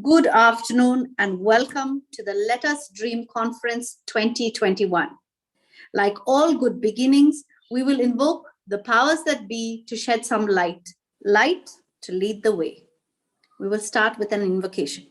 Good afternoon and welcome to the Let Us Dream Conference 2021. Like all good beginnings, we will invoke the powers that be to shed some light to lead the way. We will start with an invocation.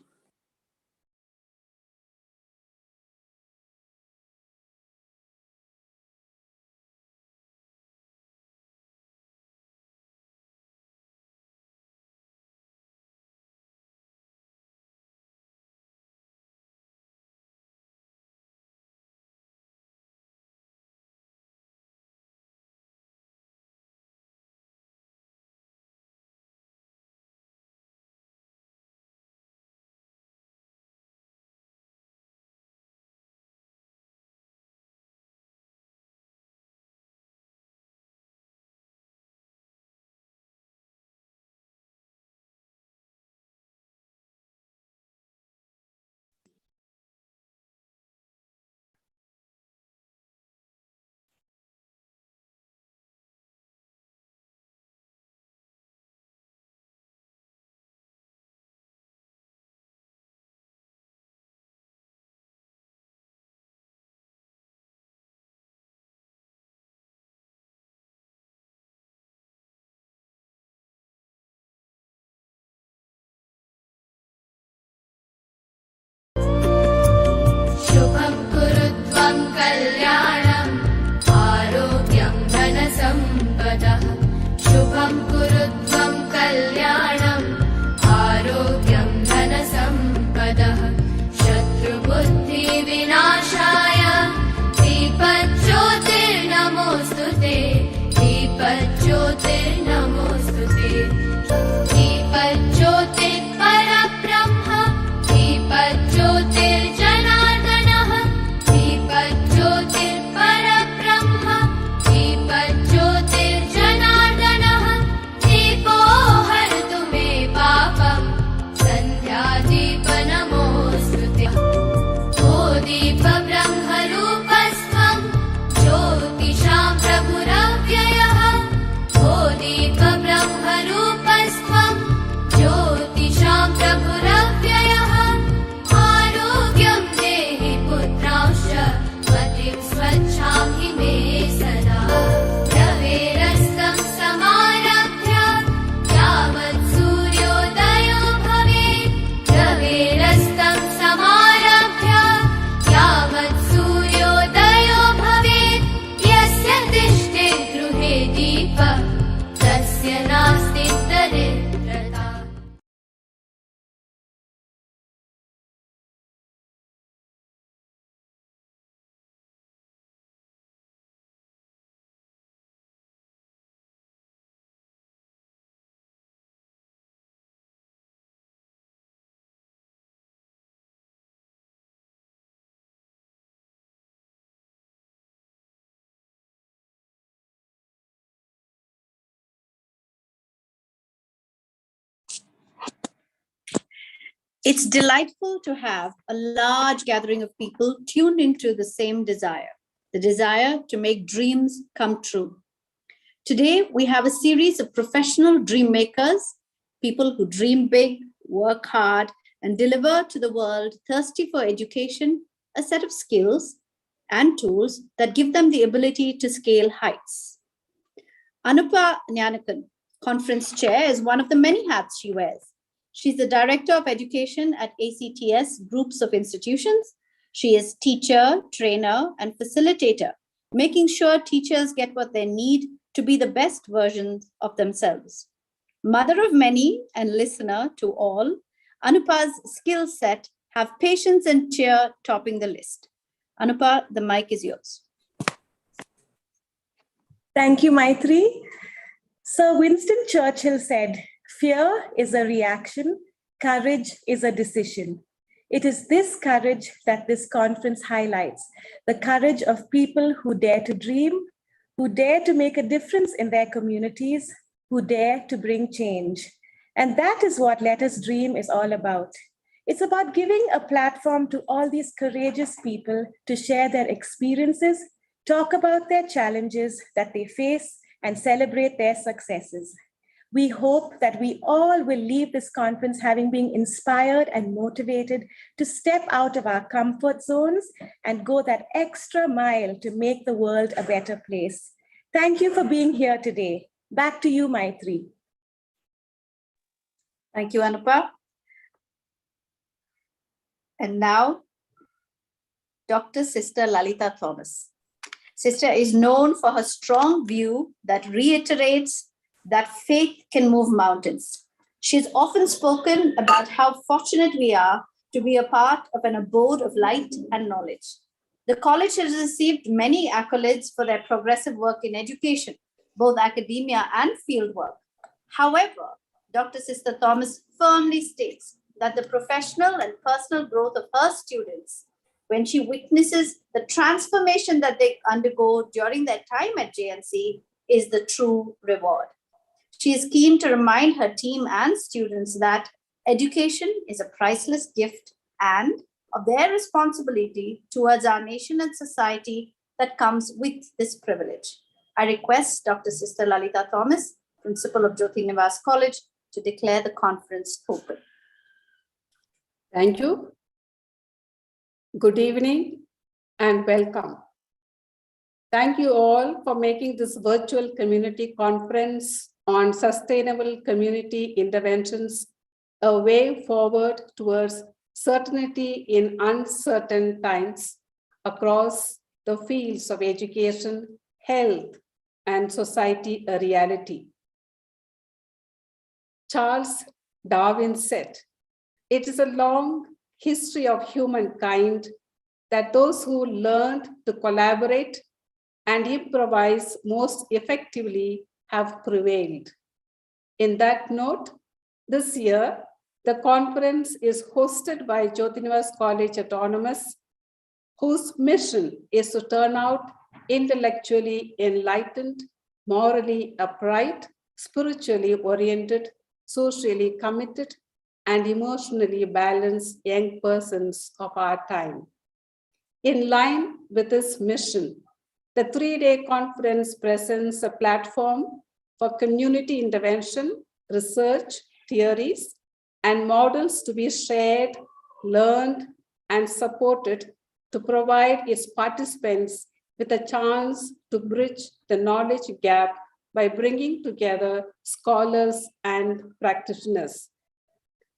It's delightful to have a large gathering of people tuned into the same desire, the desire to make dreams come true. Today, we have a series of professional dream makers, people who dream big, work hard, and deliver to the world thirsty for education, a set of skills and tools that give them the ability to scale heights. Anupa Nyanakan, conference chair, is one of the many hats she wears. She's the Director of Education at ACTS Groups of Institutions. She is teacher, trainer, and facilitator, making sure teachers get what they need to be the best versions of themselves. Mother of many and listener to all, Anupa's skill set have patience and cheer topping the list. Anupa, the mic is yours. Thank you, Maitri. Sir Winston Churchill said, "Fear is a reaction, courage is a decision." It is this courage that this conference highlights, the courage of people who dare to dream, who dare to make a difference in their communities, who dare to bring change. And that is what Let Us Dream is all about. It's about giving a platform to all these courageous people to share their experiences, talk about their challenges that they face, and celebrate their successes. We hope that we all will leave this conference having been inspired and motivated to step out of our comfort zones and go that extra mile to make the world a better place. Thank you for being here today. Back to you, Maitri. Thank you, Anupa. And now, Dr. Sister Lalita Thomas. Sister is known for her strong view that reiterates that faith can move mountains. She's often spoken about how fortunate we are to be a part of an abode of light and knowledge. The college has received many accolades for their progressive work in education, both academia and fieldwork. However, Dr. Sister Thomas firmly states that the professional and personal growth of her students, when she witnesses the transformation that they undergo during their time at JNC, is the true reward. She is keen to remind her team and students that education is a priceless gift and of their responsibility towards our nation and society that comes with this privilege. I request Dr. Sister Lalita Thomas, Principal of Jyoti Nivas College, to declare the conference open. Thank you. Good evening and welcome. Thank you all for making this virtual community conference on sustainable community interventions a way forward towards certainty in uncertain times across the fields of education, health, and society a reality. Charles Darwin said, "It is a long history of humankind that those who learned to collaborate and improvise most effectively have prevailed." In that note, this year, the conference is hosted by Jyoti Nivas College Autonomous, whose mission is to turn out intellectually enlightened, morally upright, spiritually oriented, socially committed, and emotionally balanced young persons of our time. In line with this mission, the three-day conference presents a platform for community intervention, research, theories, and models to be shared, learned, and supported to provide its participants with a chance to bridge the knowledge gap by bringing together scholars and practitioners.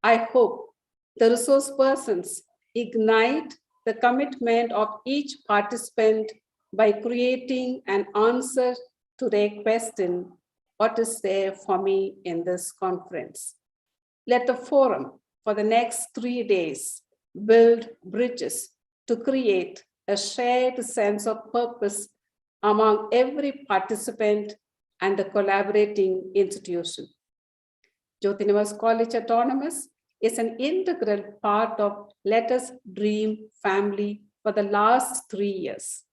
I hope the resource persons ignite the commitment of each participant by creating an answer to their question, what is there for me in this conference? Let the forum for the next 3 days build bridges to create a shared sense of purpose among every participant and the collaborating institution. Jyoti Nivas College Autonomous is an integral part of Let Us Dream family for the last 3 years.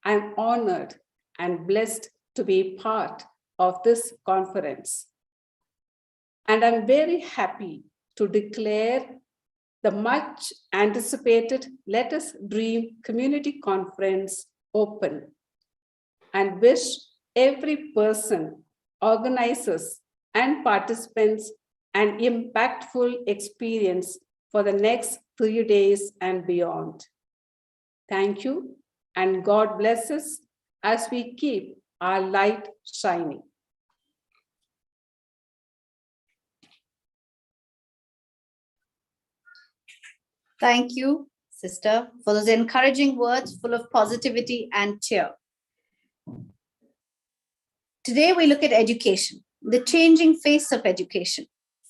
I'm honored and blessed to be part of this conference. And I'm very happy to declare the much anticipated Let Us Dream Community Conference open and wish every person, organizers, and participants an impactful experience for the next 3 days and beyond. Thank you, and God bless us as we keep our light shining. Thank you, Sister, for those encouraging words full of positivity and cheer. Today, we look at education, the changing face of education.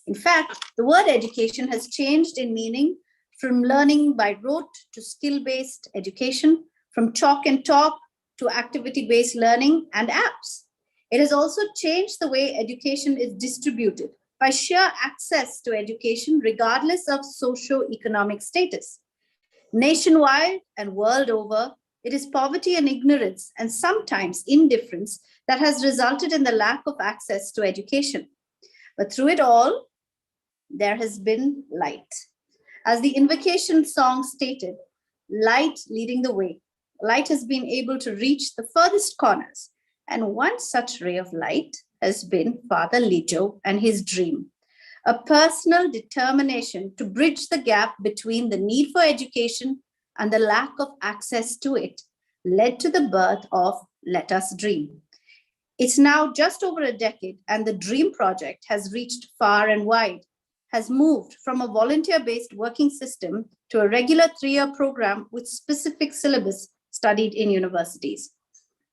In fact, the word education has changed in meaning from learning by rote to skill-based education, from chalk and talk to activity-based learning and apps. It has also changed the way education is distributed by sheer access to education, regardless of socio-economic status. Nationwide and world over, it is poverty and ignorance, and sometimes indifference, that has resulted in the lack of access to education. But through it all, there has been light. As the invocation song stated, light leading the way. Light has been able to reach the furthest corners. And one such ray of light has been Father Lijo and his dream, a personal determination to bridge the gap between the need for education and the lack of access to it, led to the birth of Let Us Dream. It's now just over a decade, and the Dream Project has reached far and wide, has moved from a volunteer-based working system to a regular 3-year program with specific syllabus studied in universities.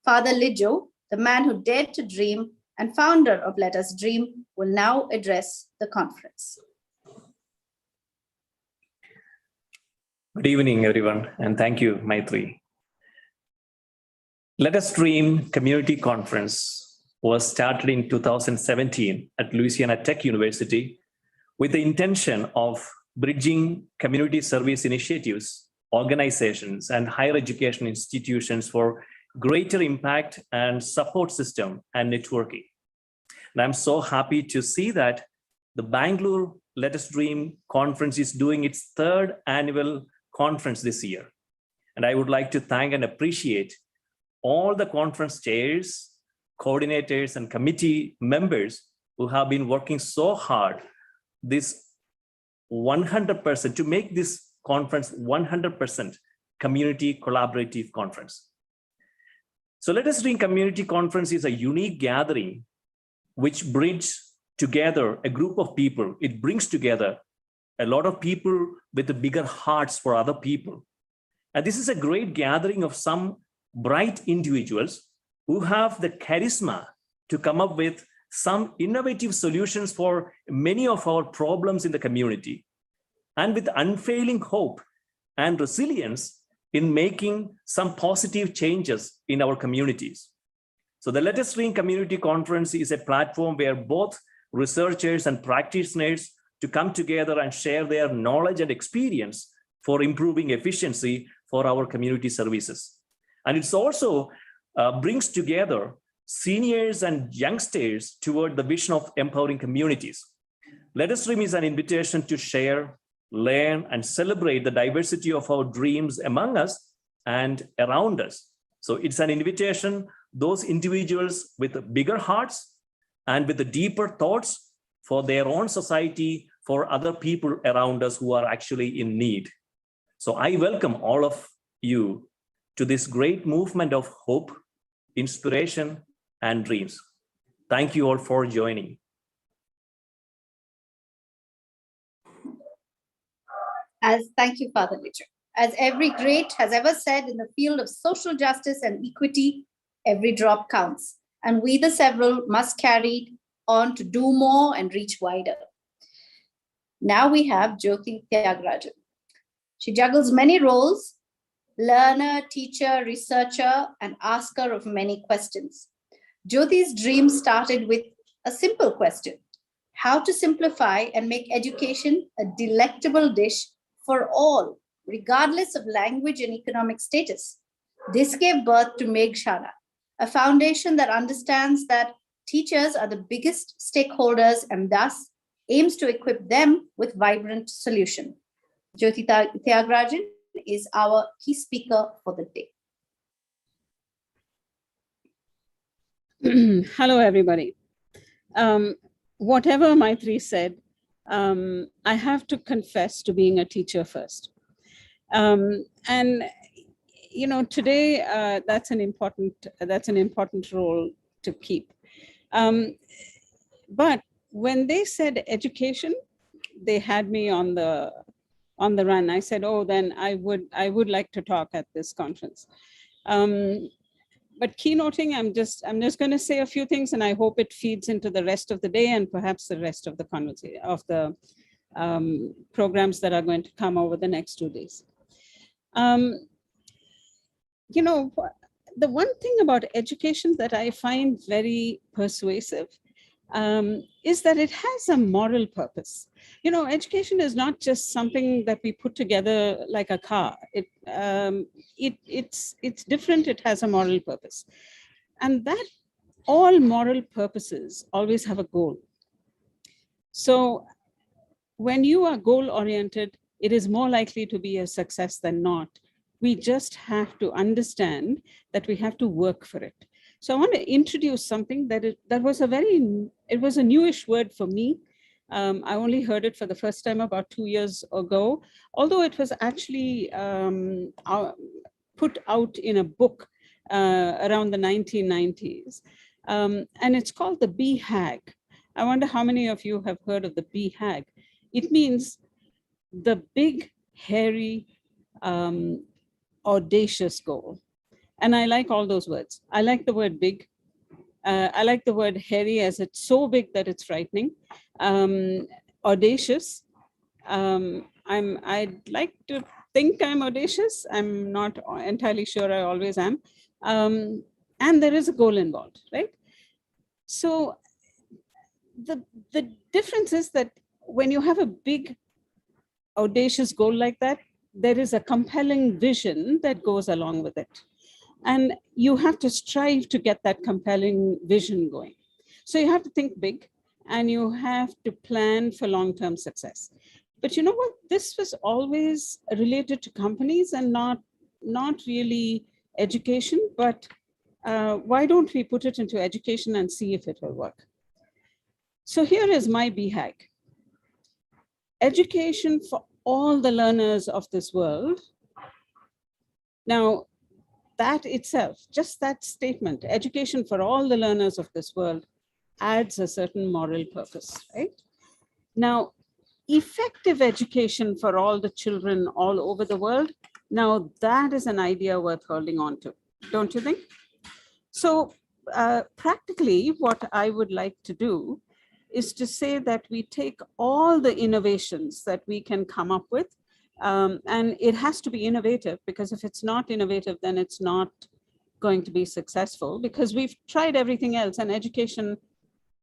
Father Lijo, the man who dared to dream and founder of Let Us Dream, will now address the conference. Good evening, everyone, and thank you, Maitri. Let Us Dream Community Conference was started in 2017 at Louisiana Tech University with the intention of bridging community service initiatives, organizations, and higher education institutions for greater impact and support system and networking. And I'm so happy to see that the Bangalore Let Us Dream Conference is doing its 3rd annual conference this year. And I would like to thank and appreciate all the conference chairs, coordinators, and committee members who have been working so hard this 100% to make this conference 100% community collaborative conference. So Let Us Dream Community Conference is a unique gathering which brings together a group of people. It brings together a lot of people with bigger hearts for other people. And this is a great gathering of some bright individuals who have the charisma to come up with some innovative solutions for many of our problems in the community, and with unfailing hope and resilience in making some positive changes in our communities. So the Let Us Dream Community Conference is a platform where both researchers and practitioners to come together and share their knowledge and experience for improving efficiency for our community services. And it's also brings together seniors and youngsters toward the vision of empowering communities. Let Us Dream is an invitation to share, learn, and celebrate the diversity of our dreams among us and around us. So it's an invitation, those individuals with bigger hearts and with the deeper thoughts for their own society, for other people around us who are actually in need. So I welcome all of you to this great movement of hope, inspiration, and dreams. Thank you all for joining. Thank you, Father Lijo. As every great has ever said in the field of social justice and equity, every drop counts. And we, the several, must carry on to do more and reach wider. Now we have Jyoti Tyagarajan. She juggles many roles: learner, teacher, researcher, and asker of many questions. Jyoti's dream started with a simple question: how to simplify and make education a delectable dish for all, regardless of language and economic status. This gave birth to Meghshana, a foundation that understands that teachers are the biggest stakeholders and thus aims to equip them with vibrant solutions. Jyoti Tyagarajan is our key speaker for the day. Hello, everybody. Whatever Maitri said, I have to confess to being a teacher first. And you know, today that's an important role to keep. But when they said education, they had me on the run. I said, oh, then I would like to talk at this conference. But keynoting, I'm just going to say a few things, and I hope it feeds into the rest of the day and perhaps the rest of the conversation of the programs that are going to come over the next 2 days. You know, the one thing about education that I find very persuasive is that it has a moral purpose. You know, education is not just something that we put together like a car. It's different. It has a moral purpose, and that all moral purposes always have a goal. So when you are goal-oriented, it is more likely to be a success than not. We just have to understand that we have to work for it. So I want to introduce something that was a newish word for me. I only heard it for the first time about 2 years ago, although it was actually put out in a book around the 1990s. And it's called the BHAG. I wonder how many of you have heard of the BHAG. It means the big, hairy, audacious goal. And I like all those words. I like the word big. I like the word hairy, as it's so big that it's frightening. Audacious. I'd like to think I'm audacious. I'm not entirely sure I always am. And there is a goal involved, right? So the difference is that when you have a big, audacious goal like that, there is a compelling vision that goes along with it. And you have to strive to get that compelling vision going. So you have to think big, and you have to plan for long-term success. But you know what? This was always related to companies and not really education. But why don't we put it into education and see if it will work? So here is my BHAG. Education for all the learners of this world. Now, that itself, just that statement, education for all the learners of this world, adds a certain moral purpose, right? Now, effective education for all the children all over the world, now that is an idea worth holding on to, don't you think? So practically, what I would like to do is to say that we take all the innovations that we can come up with, and it has to be innovative, because if it's not innovative, then it's not going to be successful, because we've tried everything else. And education,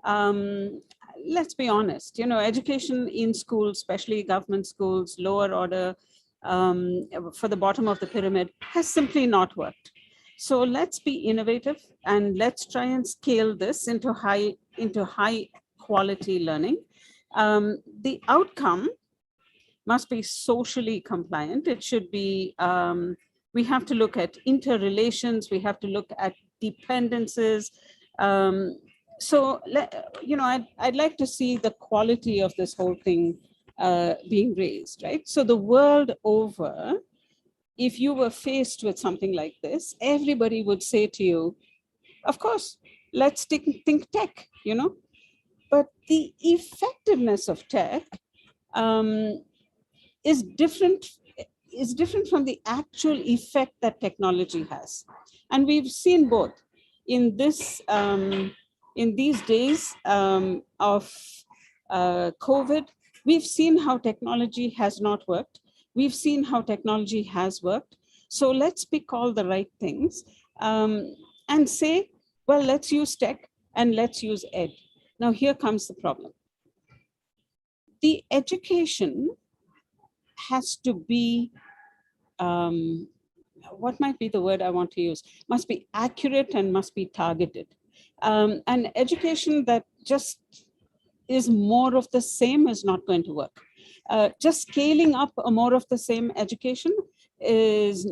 let's be honest, education in schools, especially government schools, lower order, for the bottom of the pyramid, has simply not worked. So let's be innovative, and let's try and scale this into high quality learning. The outcome must be socially compliant. It should be, we have to look at interrelations, we have to look at dependencies. So, I'd like to see the quality of this whole thing being raised, right? So the world over, if you were faced with something like this, everybody would say to you, of course, let's think tech, But the effectiveness of tech is different from the actual effect that technology has. And we've seen both in this in these days of COVID. We've seen how technology has not worked. We've seen how technology has worked. So let's pick all the right things and say, well, let's use tech and let's use ed. Now, here comes the problem. The education has to be, what might be the word I want to use? Must be accurate and must be targeted. And education that just is more of the same is not going to work. Just scaling up a more of the same education is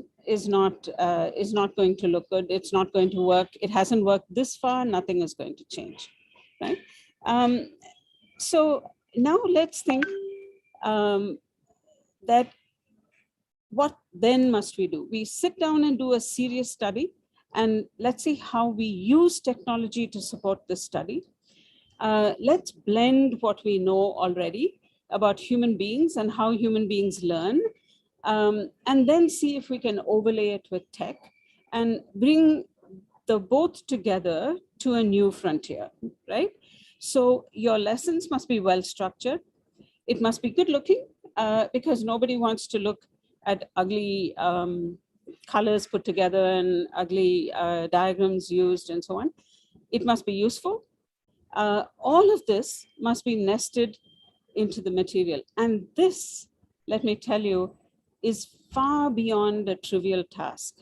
not going to look good. It's not going to work. It hasn't worked this far. Nothing is going to change, right? So now let's think that what then must we do? We sit down and do a serious study, and let's see how we use technology to support this study. Let's blend what we know already about human beings and how human beings learn, and then see if we can overlay it with tech and bring the both together to a new frontier, right? So your lessons must be well structured. It must be good looking, because nobody wants to look at ugly colors put together and ugly diagrams used and so on. It must be useful. All of this must be nested into the material. And this, let me tell you, is far beyond a trivial task.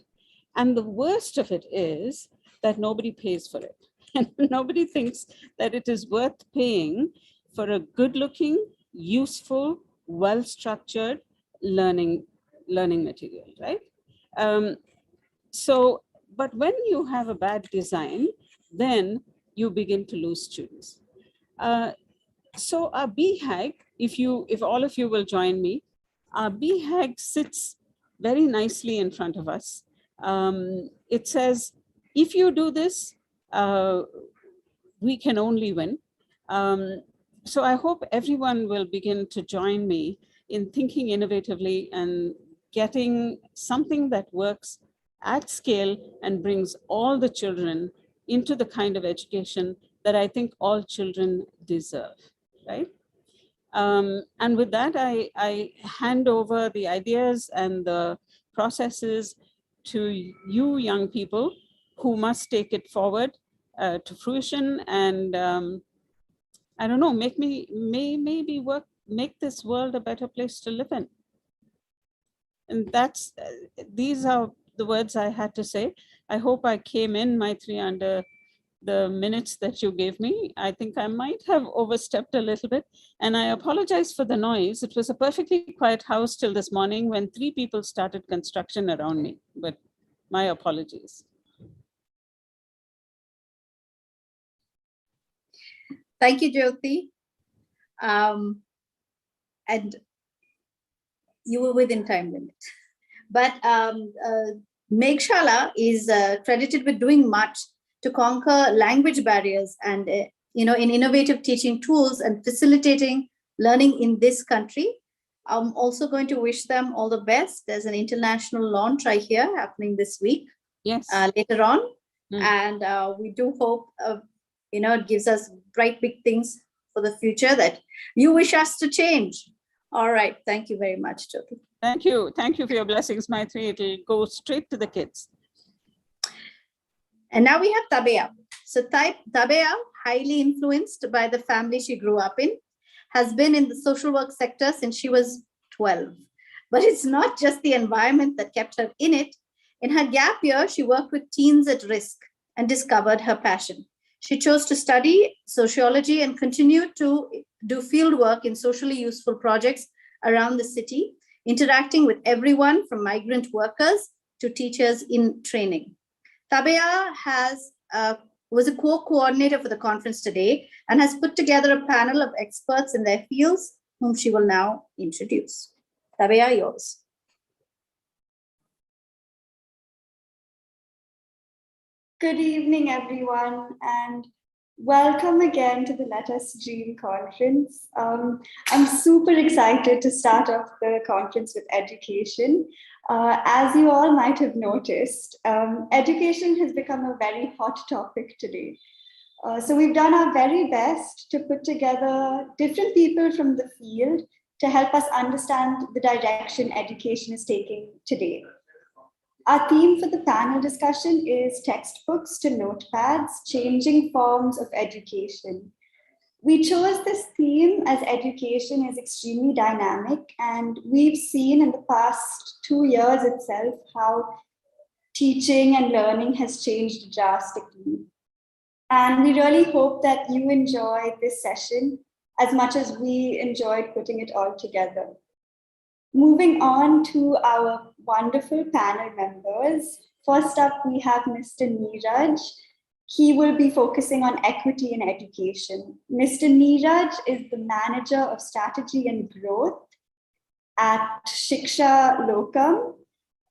And the worst of it is that nobody pays for it. And nobody thinks that it is worth paying for a good-looking, useful, well-structured learning material, right? But when you have a bad design, then you begin to lose students. So our BHAG, if all of you will join me, our BHAG sits very nicely in front of us. It says, if you do this, we can only win. So I hope everyone will begin to join me in thinking innovatively and getting something that works at scale and brings all the children into the kind of education that I think all children deserve, right? And with that, I hand over the ideas and the processes to you young people who must take it forward to fruition and I don't know, make this world a better place to live in. And these are the words I had to say. I hope I came in, Maitri, under the minutes that you gave me. I think I might have overstepped a little bit, and I apologize for the noise. It was a perfectly quiet house till this morning when 3 people started construction around me, but my apologies. Thank you, Jyoti. And you were within time limit. But Meghshala is credited with doing much to conquer language barriers and in innovative teaching tools and facilitating learning in this country. I'm also going to wish them all the best. There's an international launch I hear happening this week. Yes. Later on. And we do hope, it gives us bright big things for the future that you wish us to change. All right. Thank you very much, Jyoti. Thank you. Thank you for your blessings, Maitri. It'll go straight to the kids. And now we have Tabea. So Tabea, highly influenced by the family she grew up in, has been in the social work sector since she was 12. But it's not just the environment that kept her in it. In her gap year, she worked with teens at risk and discovered her passion. She chose to study sociology and continued to do field work in socially useful projects around the city, interacting with everyone from migrant workers to teachers in training. Tabea was a co-coordinator for the conference today and has put together a panel of experts in their fields, whom she will now introduce. Tabea, yours. Good evening, everyone, and welcome again to the Let Us Dream conference. I'm super excited to start off the conference with education. As you all might have noticed, education has become a very hot topic today. So we've done our very best to put together different people from the field to help us understand the direction education is taking today. Our theme for the panel discussion is textbooks to notepads, changing forms of education. We chose this theme as education is extremely dynamic, and we've seen in the past 2 years itself how teaching and learning has changed drastically. And we really hope that you enjoyed this session as much as we enjoyed putting it all together. Moving on to our wonderful panel members. First up, we have Mr. Neeraj. He will be focusing on equity in education. Mr. Neeraj is the Manager of Strategy and Growth at Shiksha Lokam.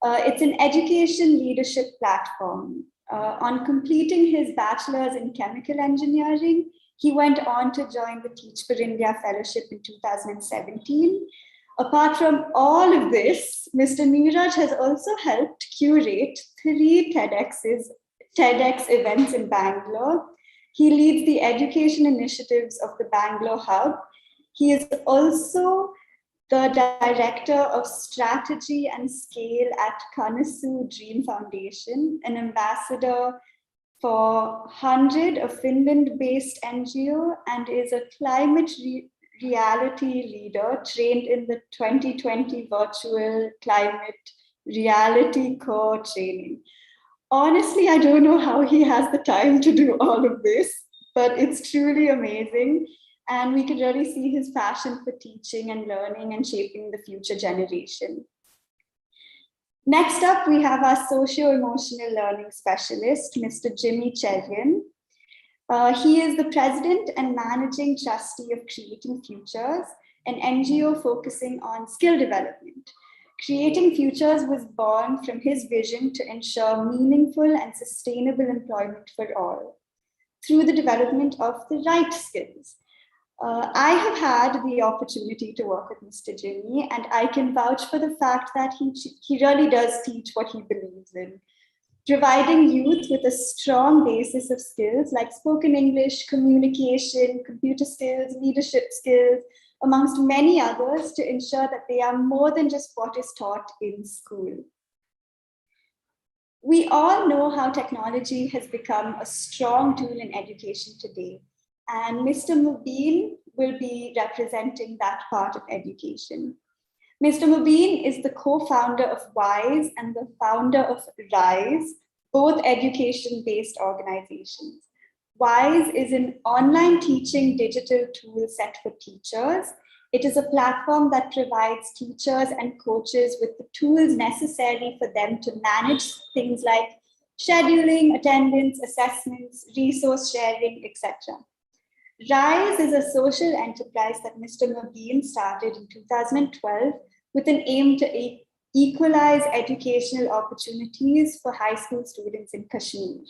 It's an education leadership platform. On completing his bachelor's in chemical engineering, he went on to join the Teach for India Fellowship in 2017. Apart from all of this, Mr. Neeraj has also helped curate 3 TEDx events in Bangalore. He leads the education initiatives of the Bangalore Hub. He is also the Director of Strategy and Scale at Kanasu Dream Foundation, an ambassador for 100, a Finland-based NGO, and is a climate reality leader trained in the 2020 virtual climate reality core training. Honestly, I don't know how he has the time to do all of this, but it's truly amazing. And we can really see his passion for teaching and learning and shaping the future generation. Next up, we have our socio-emotional learning specialist, Mr. Jimmy Cherian. He is the president and managing trustee of Creating Futures, an NGO focusing on skill development. Creating Futures was born from his vision to ensure meaningful and sustainable employment for all through the development of the right skills. I have had the opportunity to work with Mr. Jimmy, and I can vouch for the fact that he really does teach what he believes in, providing youth with a strong basis of skills like spoken English, communication, computer skills, leadership skills, amongst many others, to ensure that they are more than just what is taught in school. We all know how technology has become a strong tool in education today, and Mr. Mubin will be representing that part of education. Mr. Mubin is the co-founder of WISE and the founder of RISE, both education-based organizations. WISE is an online teaching digital tool set for teachers. It is a platform that provides teachers and coaches with the tools necessary for them to manage things like scheduling, attendance, assessments, resource sharing, etc. RISE is a social enterprise that Mr. Mubin started in 2012 with an aim to equalize educational opportunities for high school students in Kashmir.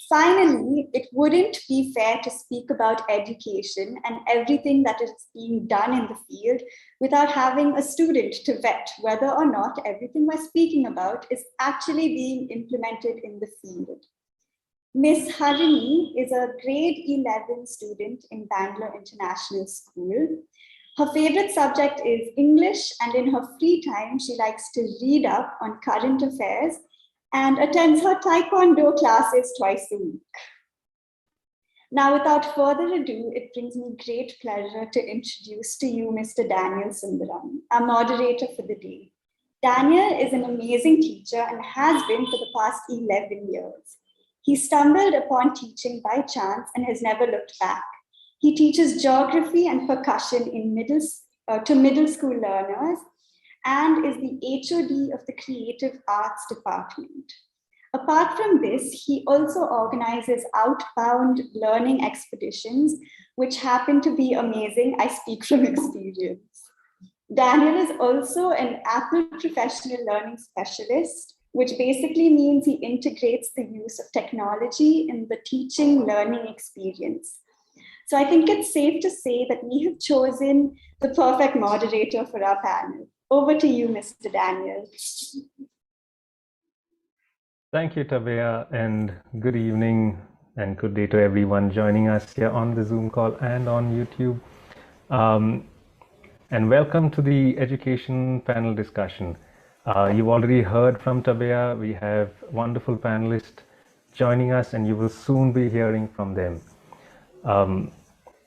Finally, it wouldn't be fair to speak about education and everything that is being done in the field without having a student to vet whether or not everything we're speaking about is actually being implemented in the field. Miss Harini is a grade 11 student in Bangalore International School. Her favorite subject is English, and in her free time, she likes to read up on current affairs and attends her Taekwondo classes twice a week. Now, without further ado, it brings me great pleasure to introduce to you Mr. Daniel Sundaram, our moderator for the day. Daniel is an amazing teacher and has been for the past 11 years. He stumbled upon teaching by chance and has never looked back. He teaches geography and percussion in to middle school learners and is the HOD of the Creative Arts Department. Apart from this, he also organizes outbound learning expeditions, which happen to be amazing. I speak from experience. Daniel is also an Apple Professional Learning Specialist, which basically means he integrates the use of technology in the teaching learning experience. So I think it's safe to say that we have chosen the perfect moderator for our panel. Over to you, Mr. Daniel. Thank you, Tabea, and good evening and good day to everyone joining us here on the Zoom call and on YouTube. And welcome to the education panel discussion. You've already heard from Tabea. We have wonderful panelists joining us, and you will soon be hearing from them.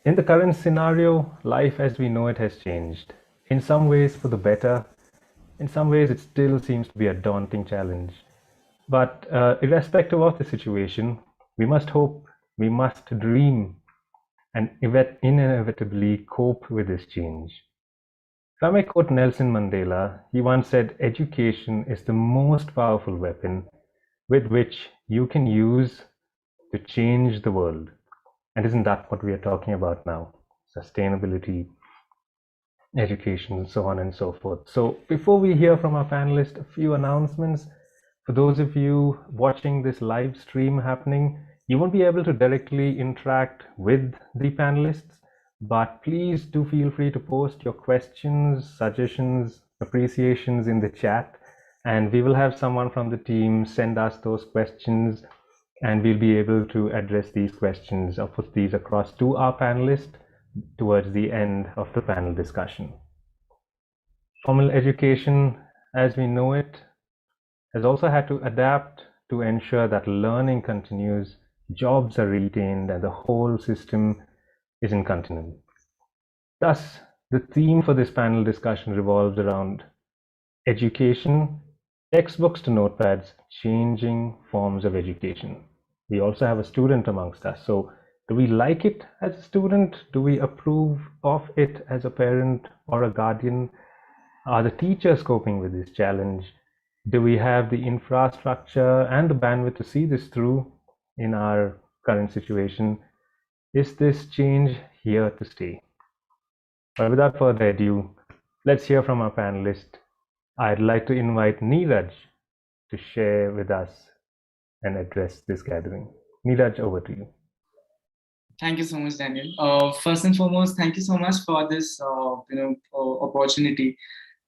In the current scenario, life as we know it has changed. In some ways for the better. In some ways, it still seems to be a daunting challenge. But irrespective of the situation, we must hope, we must dream, and inevitably cope with this change. If I may quote Nelson Mandela, he once said, "Education is the most powerful weapon with which you can use to change the world." And isn't that what we are talking about now? Sustainability, education, and so on and so forth. So before we hear from our panelists, a few announcements. For those of you watching this live stream happening, you won't be able to directly interact with the panelists, but please do feel free to post your questions, suggestions, appreciations in the chat, and we will have someone from the team send us those questions, and we'll be able to address these questions or put these across to our panelists towards the end of the panel discussion. Formal education, as we know it, has also had to adapt to ensure that learning continues, jobs are retained, and the whole system is in continuity. Thus, the theme for this panel discussion revolves around education, textbooks to notepads, changing forms of education. We also have a student amongst us. So do we like it as a student? Do we approve of it as a parent or a guardian? Are the teachers coping with this challenge? Do we have the infrastructure and the bandwidth to see this through in our current situation? Is this change here to stay? But without further ado, let's hear from our panelist. I'd like to invite Neeraj to share with us and address this gathering. Neeraj, over to you. Thank you so much, Daniel. First and foremost, thank you so much for this opportunity.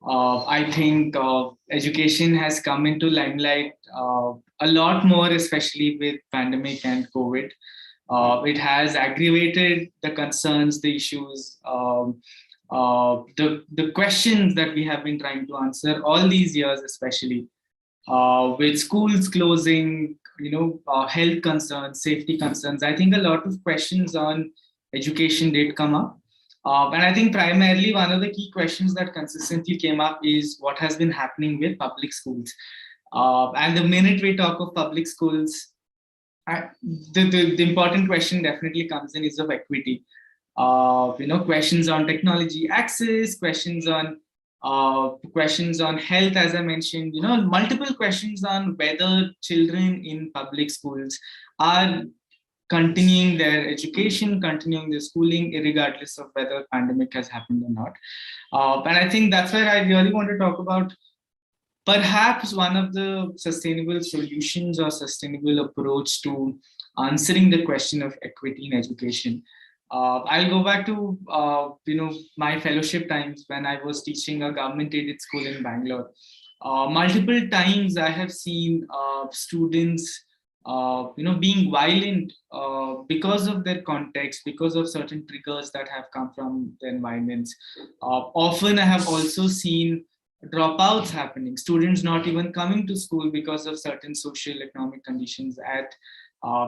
I think education has come into limelight a lot more, especially with pandemic and COVID. It has aggravated the concerns, the issues, the questions that we have been trying to answer all these years, especially with schools closing, health concerns, safety concerns. I think a lot of questions on education did come up. And I think primarily one of the key questions that consistently came up is what has been happening with public schools. And the minute we talk of public schools, the important question definitely comes in is of equity. Questions on technology access, questions on health, as I mentioned, multiple questions on whether children in public schools are continuing their education, continuing their schooling, regardless of whether pandemic has happened or not. And I think that's where I really want to talk about perhaps one of the sustainable solutions or sustainable approach to answering the question of equity in education. I'll go back to my fellowship times when I was teaching a government-aided school in Bangalore. Multiple times I have seen students being violent because of their context, because of certain triggers that have come from the environments. Often I have also seen dropouts happening, students not even coming to school because of certain social economic conditions at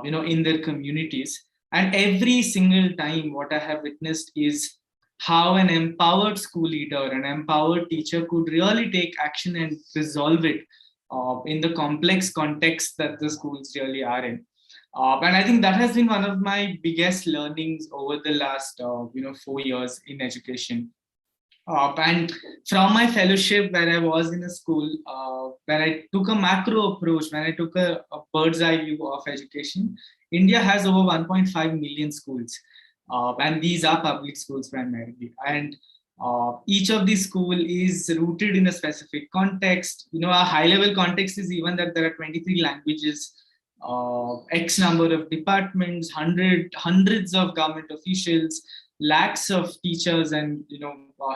in their communities. And every single time what I have witnessed is how an empowered school leader, an empowered teacher could really take action and resolve it in the complex context that the schools really are in. And I think that has been one of my biggest learnings over the last 4 years in education. And from my fellowship where I was in a school, where I took a macro approach, when I took a bird's eye view of education, India has over 1.5 million schools. And these are public schools primarily. And each of these schools is rooted in a specific context. A high-level context is even that there are 23 languages, X number of departments, hundreds of government officials, lakhs of teachers and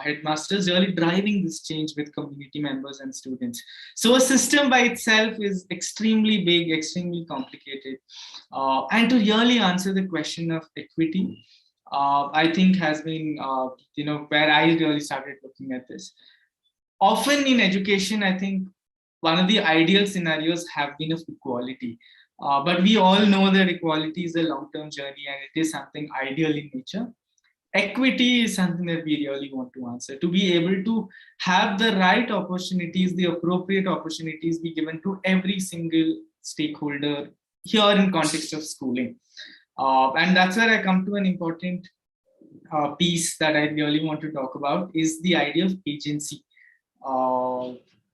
headmasters really driving this change with community members and students. So a system by itself is extremely big, extremely complicated. And to really answer the question of equity, I think has been where I really started looking at this. Often in education, I think one of the ideal scenarios have been of equality. But we all know that equality is a long-term journey and it is something ideal in nature. Equity is something that we really want to answer, to be able to have the right opportunities, the appropriate opportunities be given to every single stakeholder here in context of schooling. And that's where I come to an important piece that I really want to talk about is the idea of agency.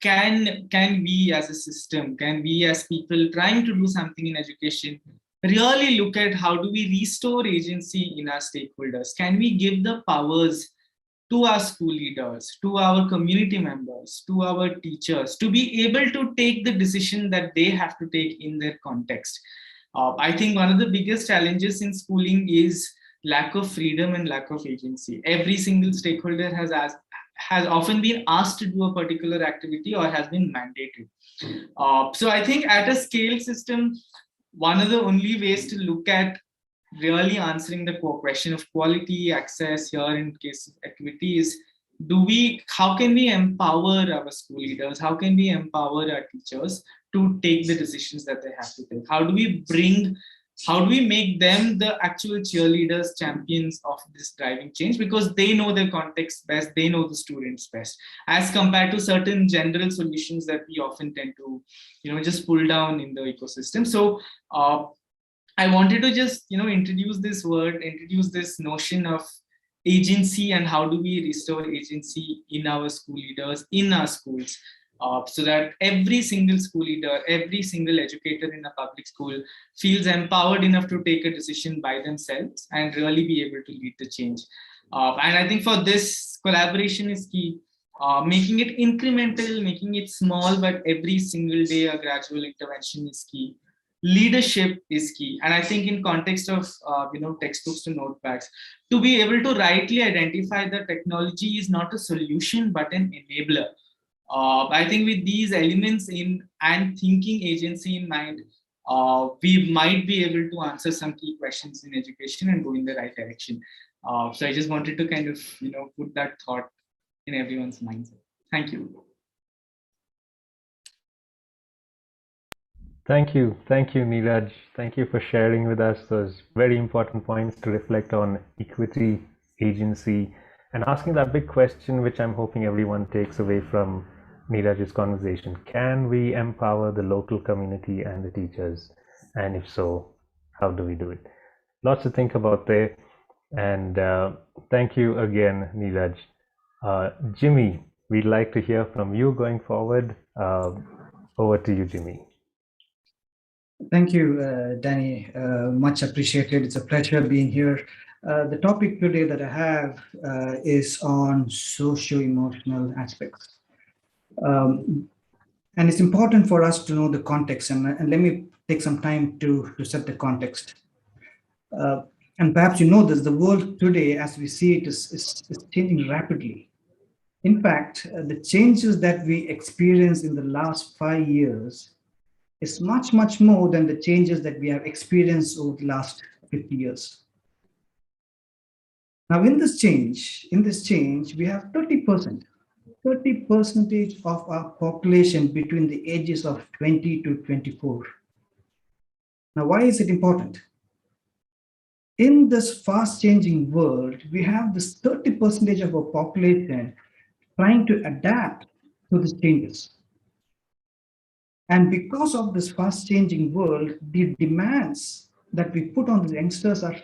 Can we as a system, can we as people trying to do something in education really look at how do we restore agency in our stakeholders? Can we give the powers to our school leaders, to our community members, to our teachers, to be able to take the decision that they have to take in their context? I think one of the biggest challenges in schooling is lack of freedom and lack of agency. Every single stakeholder has often been asked to do a particular activity or has been mandated. So I think at a scale system, one of the only ways to look at really answering the question of quality, access here in case of equity is, how can we empower our school leaders? How can we empower our teachers to take the decisions that they have to take? How do we make them the actual cheerleaders, champions of this driving change? Because they know their context best, they know the students best, as compared to certain general solutions that we often tend to, just pull down in the ecosystem. So I wanted to just, introduce this notion of agency and how do we restore agency in our school leaders, in our schools. so that every single school leader, every single educator in a public school feels empowered enough to take a decision by themselves and really be able to lead the change. And I think for this, collaboration is key. Making it incremental, making it small, but every single day a gradual intervention is key. Leadership is key, and I think in context of textbooks to notepads, to be able to rightly identify that technology is not a solution but an enabler. I think with these elements in and thinking agency in mind, we might be able to answer some key questions in education and go in the right direction. So I just wanted to kind of put that thought in everyone's minds. Thank you. Thank you, Neeraj. Thank you for sharing with us those very important points to reflect on equity, agency, and asking that big question, which I'm hoping everyone takes away from Neeraj's conversation. Can we empower the local community and the teachers? And if so, how do we do it? Lots to think about there. And thank you again, Neeraj. Jimmy, we'd like to hear from you going forward. Over to you, Jimmy. Thank you, Danny. Much appreciated. It's a pleasure being here. The topic today that I have is on socio-emotional aspects. And it's important for us to know the context. And let me take some time to set the context. And perhaps you know this, the world today, as we see it, is changing rapidly. In fact, the changes that we experienced in the last 5 years is much, much more than the changes that we have experienced over the last 50 years. Now, in this change, we have 30% of our population between the ages of 20 to 24. Now, why is it important? In this fast changing world, we have this 30% of our population trying to adapt to these changes. And because of this fast changing world, the demands that we put on the youngsters are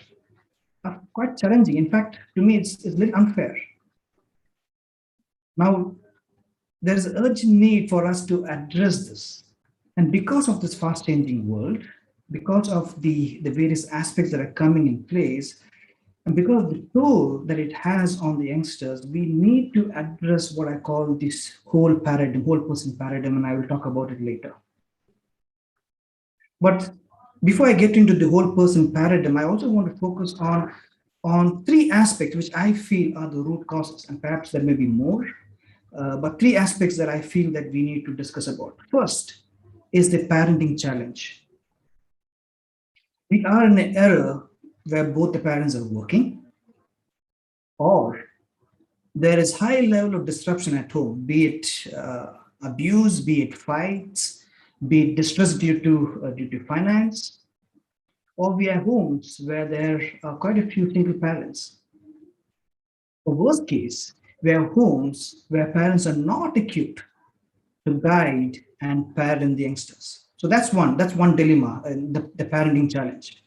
quite challenging. In fact, to me, it's a little unfair. Now, there is an urgent need for us to address this. And because of this fast changing world, because of the various aspects that are coming in place, and because of the toll that it has on the youngsters, we need to address what I call this whole person paradigm, and I will talk about it later. But before I get into the whole person paradigm, I also want to focus on 3 aspects which I feel are the root causes, and perhaps there may be more, but 3 aspects that I feel that we need to discuss about. First is the parenting challenge. We are in an era where both the parents are working, or there is high level of disruption at home, be it abuse, be it fights, be it distress due to finance, or we have homes where there are quite a few single parents. For worst case, we have homes where parents are not equipped to guide and parent the youngsters. So that's one dilemma, the parenting challenge.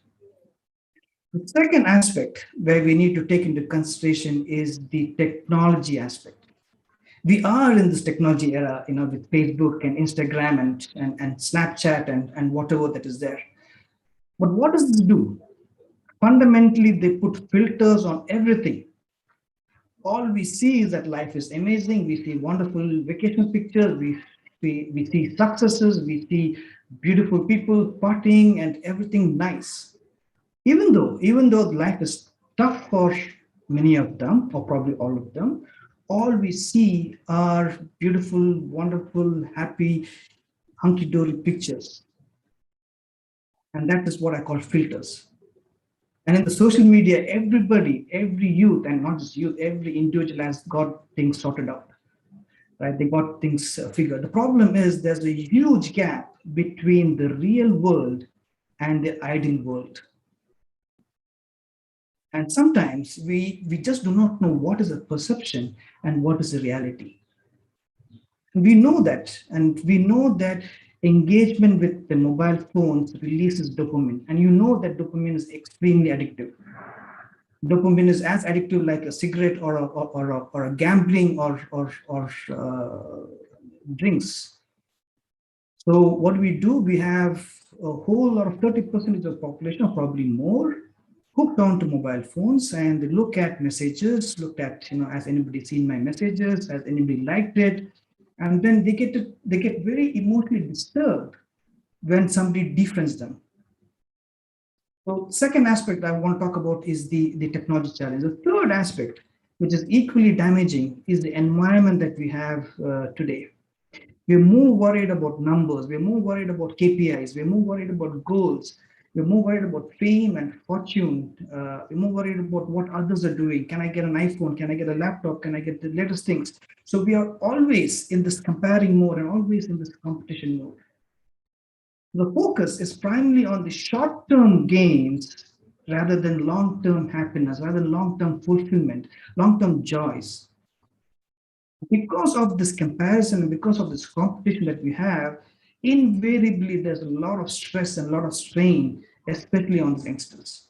The second aspect where we need to take into consideration is the technology aspect. We are in this technology era, with Facebook and Instagram and Snapchat and whatever that is there. But what does this do? Fundamentally, they put filters on everything. All we see is that life is amazing. We see wonderful vacation pictures. We see successes. We see beautiful people partying and everything nice. Even though life is tough for many of them, or probably all of them, all we see are beautiful, wonderful, happy, hunky-dory pictures. And that is what I call filters. And in the social media, everybody, every youth, and not just youth, every individual has got things sorted out, right? They got things figured. The problem is there's a huge gap between the real world and the ideal world. And sometimes we just do not know what is a perception and what is a reality. We know that, and we know that engagement with the mobile phones releases dopamine, and you know that dopamine is extremely addictive. Dopamine is as addictive like a cigarette or a gambling or drinks. So what we do, we have a whole lot of 30% of the population, or probably more, hooked on to mobile phones, and they look at messages, look at, has anybody seen my messages? Has anybody liked it? And then they get very emotionally disturbed when somebody defriends them. So second aspect I want to talk about is the technology challenge. The third aspect, which is equally damaging, is the environment that we have today. We're more worried about numbers. We're more worried about KPIs. We're more worried about goals. We're more worried about fame and fortune. We're more worried about what others are doing. Can I get an iPhone? Can I get a laptop? Can I get the latest things? So we are always in this comparing mode and always in this competition mode. The focus is primarily on the short-term gains rather than long-term happiness, rather than long-term fulfillment, long-term joys. Because of this comparison and because of this competition that we have, invariably there's a lot of stress and a lot of strain, especially on the youngsters.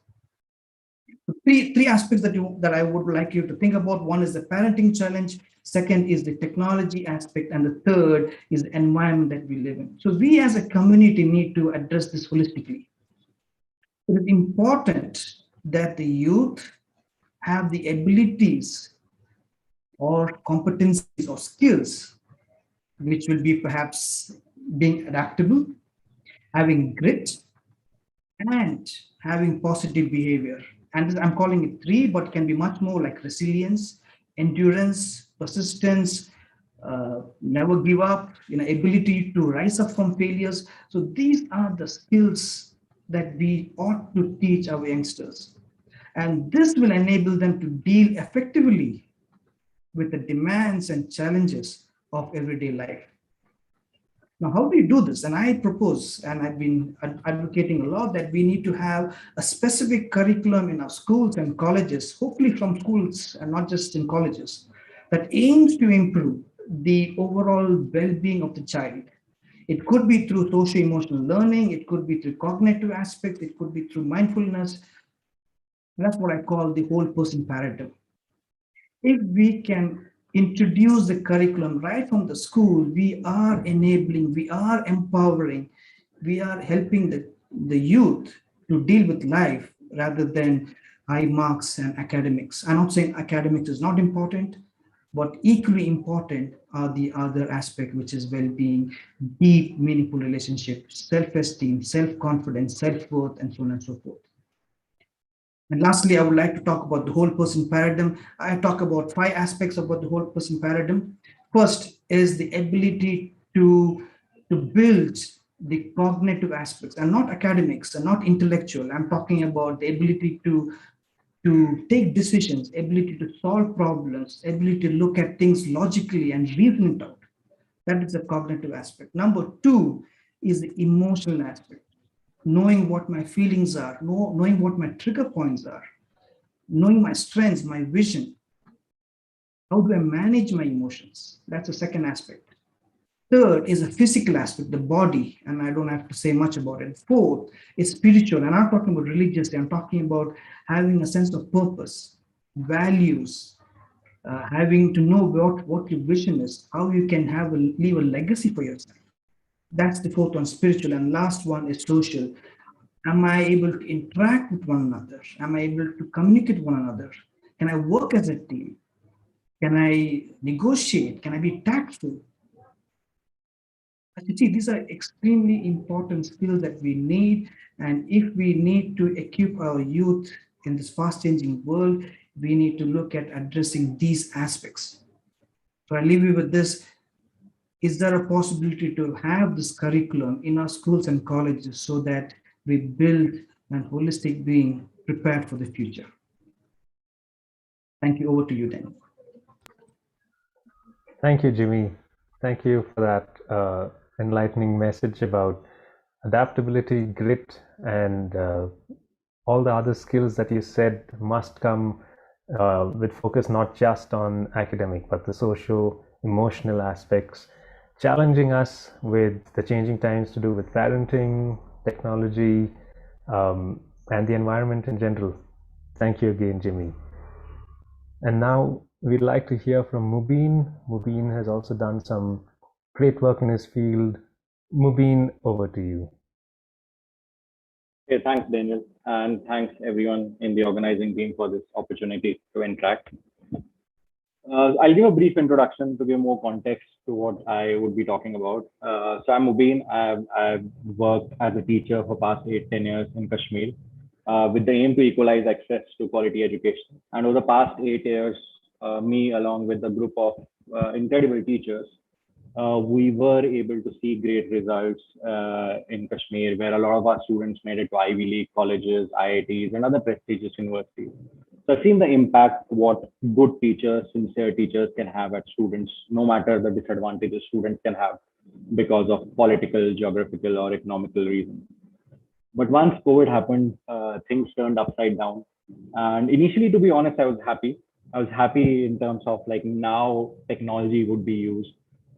Three aspects that I would like you to think about. One is the parenting challenge, second is the technology aspect, and the third is the environment that we live in. So we as a community need to address this holistically. It is important that the youth have the abilities or competencies or skills, which will be perhaps being adaptable, having grit, and having positive behavior. And I'm calling it three, but it can be much more, like resilience, endurance, persistence, never give up, ability to rise up from failures. So these are the skills that we ought to teach our youngsters. And this will enable them to deal effectively with the demands and challenges of everyday life. Now, how do you do this? And I propose, and I've been advocating a lot, that we need to have a specific curriculum in our schools and colleges, hopefully from schools and not just in colleges, that aims to improve the overall well-being of the child. It could be through socio-emotional learning, it could be through cognitive aspects, it could be through mindfulness. That's what I call the whole person paradigm. If we can introduce the curriculum right from the school, we are enabling, we are empowering, we are helping the youth to deal with life rather than high marks and academics. I'm not saying academics is not important, but equally important are the other aspect, which is well-being, deep, meaningful relationships, self-esteem, self-confidence, self-worth, and so on and so forth. And lastly, I would like to talk about the whole person paradigm. I talk about 5 aspects about the whole person paradigm. First is the ability to build the cognitive aspects, and not academics and not intellectual. I'm talking about the ability to take decisions, ability to solve problems, ability to look at things logically and reason it out. That is the cognitive aspect. Number 2 is the emotional aspect. Knowing what my feelings are, knowing what my trigger points are, knowing my strengths, my vision. How do I manage my emotions? That's the second aspect. Third is a physical aspect, the body, and I don't have to say much about it. Fourth is spiritual, and I'm not talking about religiously, I'm talking about having a sense of purpose, values, having to know what your vision is, how you can leave a legacy for yourself. That's the fourth one, spiritual. And last one is social. Am I able to interact with one another? Am I able to communicate with one another? Can I work as a team? Can I negotiate? Can I be tactful? As you see, these are extremely important skills that we need. And if we need to equip our youth in this fast changing world, we need to look at addressing these aspects. So I leave you with this. Is there a possibility to have this curriculum in our schools and colleges so that we build an holistic being prepared for the future? Thank you. Over to you, Dan. Thank you, Jimmy. Thank you for that enlightening message about adaptability, grit, and all the other skills that you said must come with focus not just on academic, but the socio-emotional aspects, challenging us with the changing times to do with parenting, technology, and the environment in general. Thank you again, Jimmy. And now we'd like to hear from Mubin. Mubin has also done some great work in his field. Mubin, over to you. Okay, thanks, Daniel, and thanks everyone in the organizing team for this opportunity to interact. I'll give a brief introduction to give more context to what I would be talking about. So I'm Mubin. I've worked as a teacher for past 8-10 years in Kashmir with the aim to equalize access to quality education. And over the past 8 years, me along with a group of incredible teachers, we were able to see great results in Kashmir, where a lot of our students made it to Ivy League colleges, IITs, and other prestigious universities. So I've seen the impact what good teachers, sincere teachers can have at students, no matter the disadvantages students can have because of political, geographical, or economical reasons. But once COVID happened, things turned upside down. And initially, to be honest, I was happy. I was happy in terms of like now technology would be used,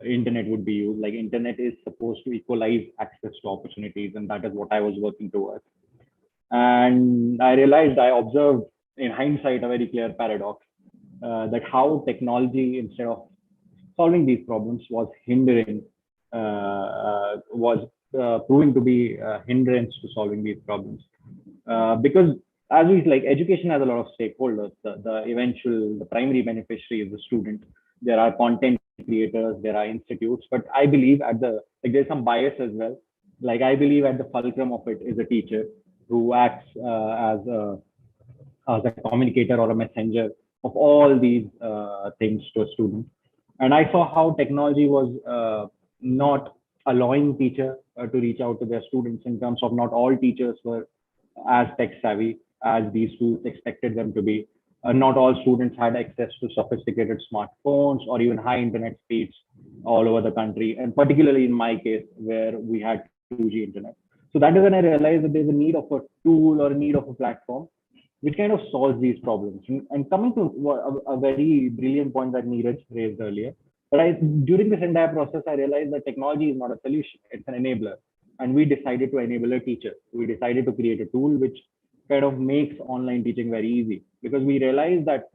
internet would be used. Like internet is supposed to equalize access to opportunities, and that is what I was working towards. And I observed in hindsight a very clear paradox that how technology, instead of solving these problems, was proving to be a hindrance to solving these problems. Because as we like, education has a lot of stakeholders. The primary beneficiary is the student. There are content creators, there are institutes, but I believe there's some bias as well. Like I believe at the fulcrum of it is a teacher who acts as a communicator or a messenger of all these things to a student. And I saw how technology was not allowing teacher to reach out to their students, in terms of not all teachers were as tech savvy as these tools expected them to be. Not all students had access to sophisticated smartphones or even high internet speeds all over the country, and particularly in my case, where we had 2G internet. So that is when I realized that there's a need of a tool or a need of a platform which kind of solves these problems. And coming to a very brilliant point that Neeraj raised earlier, but during this entire process, I realized that technology is not a solution, it's an enabler. And we decided to enable a teacher. We decided to create a tool which kind of makes online teaching very easy, because we realized that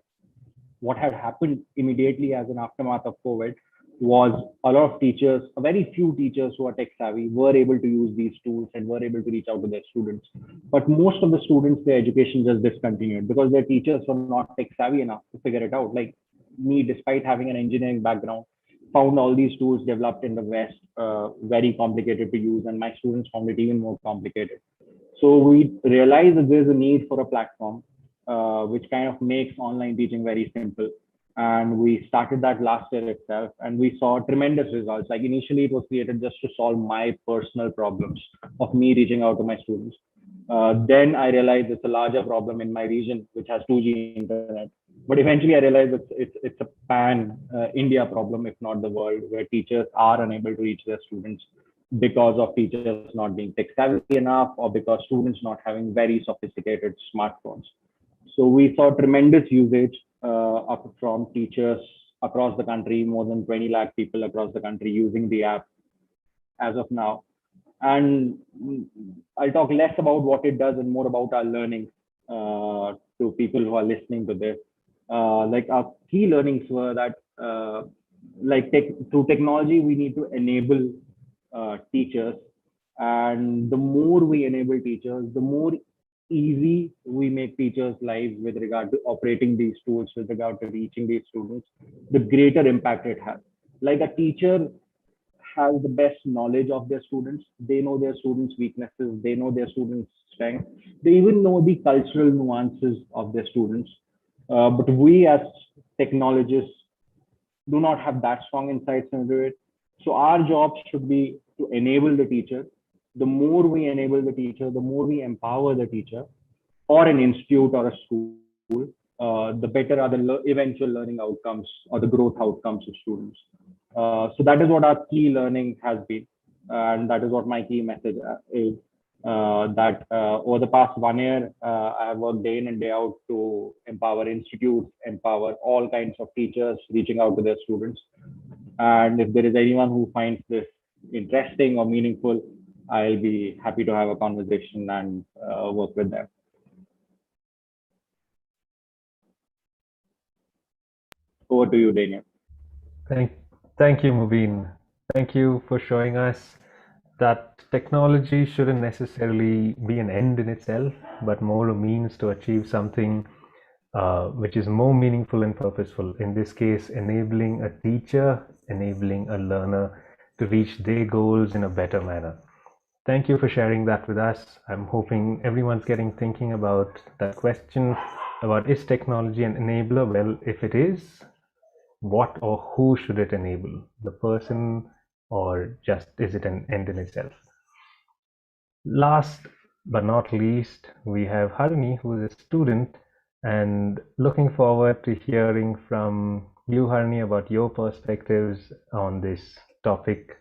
what had happened immediately as an aftermath of COVID was a lot of teachers, a very few teachers who are tech savvy, were able to use these tools and were able to reach out to their students. But most of the students, their education just discontinued because their teachers were not tech savvy enough to figure it out. Like me, despite having an engineering background, found all these tools developed in the West very complicated to use, and my students found it even more complicated. So we realized that there's a need for a platform which kind of makes online teaching very simple. And we started that last year itself, and we saw tremendous results. Like initially, it was created just to solve my personal problems of me reaching out to my students. Then I realized it's a larger problem in my region, which has 2G internet. But eventually, I realized it's a pan India problem, if not the world, where teachers are unable to reach their students because of teachers not being tech savvy enough, or because students not having very sophisticated smartphones. So we saw tremendous usage from teachers across the country, more than 20 lakh people across the country using the app as of now. And I'll talk less about what it does and more about our learning to people who are listening to this. Like our key learnings were that through technology, we need to enable teachers. And the more we enable teachers, the more easy we make teachers' lives with regard to operating these tools, with regard to reaching these students, the greater impact it has. Like a teacher has the best knowledge of their students. They know their students' weaknesses. They know their students' strengths. They even know the cultural nuances of their students. But we as technologists do not have that strong insights into it. So our job should be to enable the teacher. The more we enable the teacher, the more we empower the teacher or an institute or a school, the better are the eventual learning outcomes or the growth outcomes of students. So that is what our key learning has been. And that is what my key message is. That over the past 1 year, I have worked day in and day out to empower institutes, empower all kinds of teachers reaching out to their students. And if there is anyone who finds this interesting or meaningful, I'll be happy to have a conversation and work with them. Over to you, Daniel. Thank you, Mubin. Thank you for showing us that technology shouldn't necessarily be an end in itself, but more a means to achieve something which is more meaningful and purposeful. In this case, enabling a teacher, enabling a learner to reach their goals in a better manner. Thank you for sharing that with us. I'm hoping everyone's getting thinking about that question about, is technology an enabler? Well, if it is, what or who should it enable? The person, or just is it an end in itself? Last but not least, we have Harini, who is a student, and looking forward to hearing from you, Harini, about your perspectives on this topic.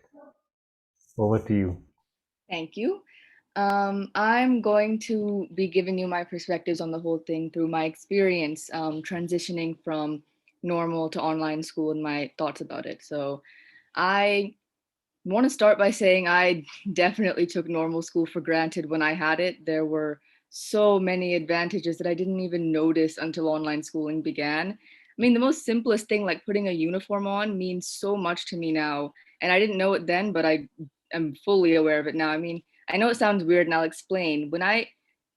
Over to you. Thank you. I'm going to be giving you my perspectives on the whole thing through my experience transitioning from normal to online school and my thoughts about it. So I want to start by saying I definitely took normal school for granted when I had it. There were so many advantages that I didn't even notice until online schooling began. I mean, the most simplest thing, like putting a uniform on, means so much to me now. And I didn't know it then, but I am fully aware of it now. I mean, I know it sounds weird and I'll explain. When I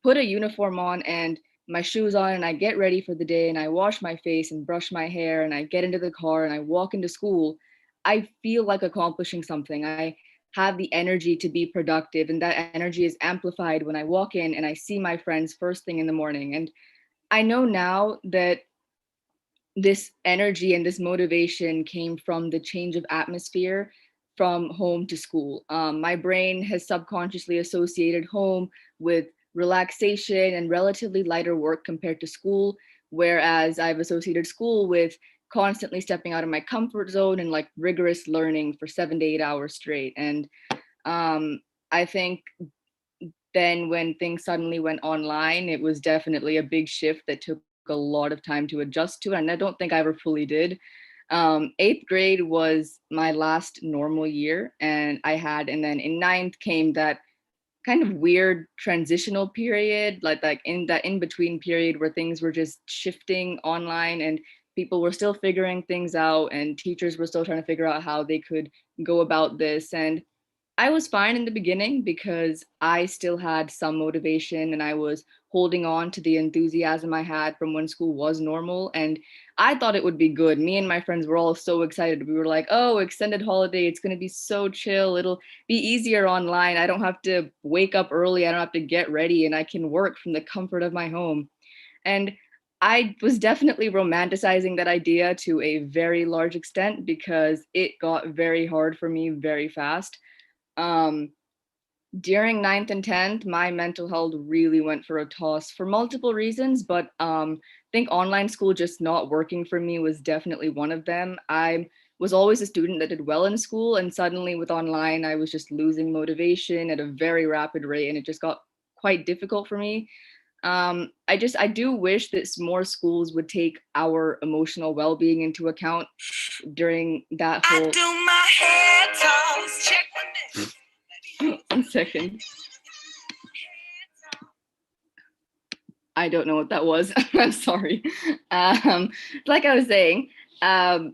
put a uniform on and my shoes on and I get ready for the day and I wash my face and brush my hair and I get into the car and I walk into school, I feel like accomplishing something. I have the energy to be productive, and that energy is amplified when I walk in and I see my friends first thing in the morning. And I know now that this energy and this motivation came from the change of atmosphere from home to school. My brain has subconsciously associated home with relaxation and relatively lighter work compared to school, whereas I've associated school with constantly stepping out of my comfort zone and like rigorous learning for 7 to 8 hours straight. And I think then when things suddenly went online, it was definitely a big shift that took a lot of time to adjust to, and I don't think I ever fully did. Eighth grade was my last normal year, and then in ninth came that kind of weird transitional period, like in that in between period where things were just shifting online and people were still figuring things out and teachers were still trying to figure out how they could go about this. And I was fine in the beginning because I still had some motivation and I was holding on to the enthusiasm I had from when school was normal. And I thought it would be good. Me and my friends were all so excited. We were like, oh, extended holiday. It's going to be so chill. It'll be easier online. I don't have to wake up early. I don't have to get ready and I can work from the comfort of my home. And I was definitely romanticizing that idea to a very large extent because it got very hard for me very fast. Um, During ninth and 10th, my mental health really went for a toss for multiple reasons, but I think online school just not working for me was definitely one of them. I was always a student that did well in school, and suddenly with online, I was just losing motivation at a very rapid rate, and it just got quite difficult for me. I do wish that more schools would take our emotional well-being into account during that whole. I do my head toss. Check my 1 second. I don't know what that was. I'm sorry. Like I was saying, what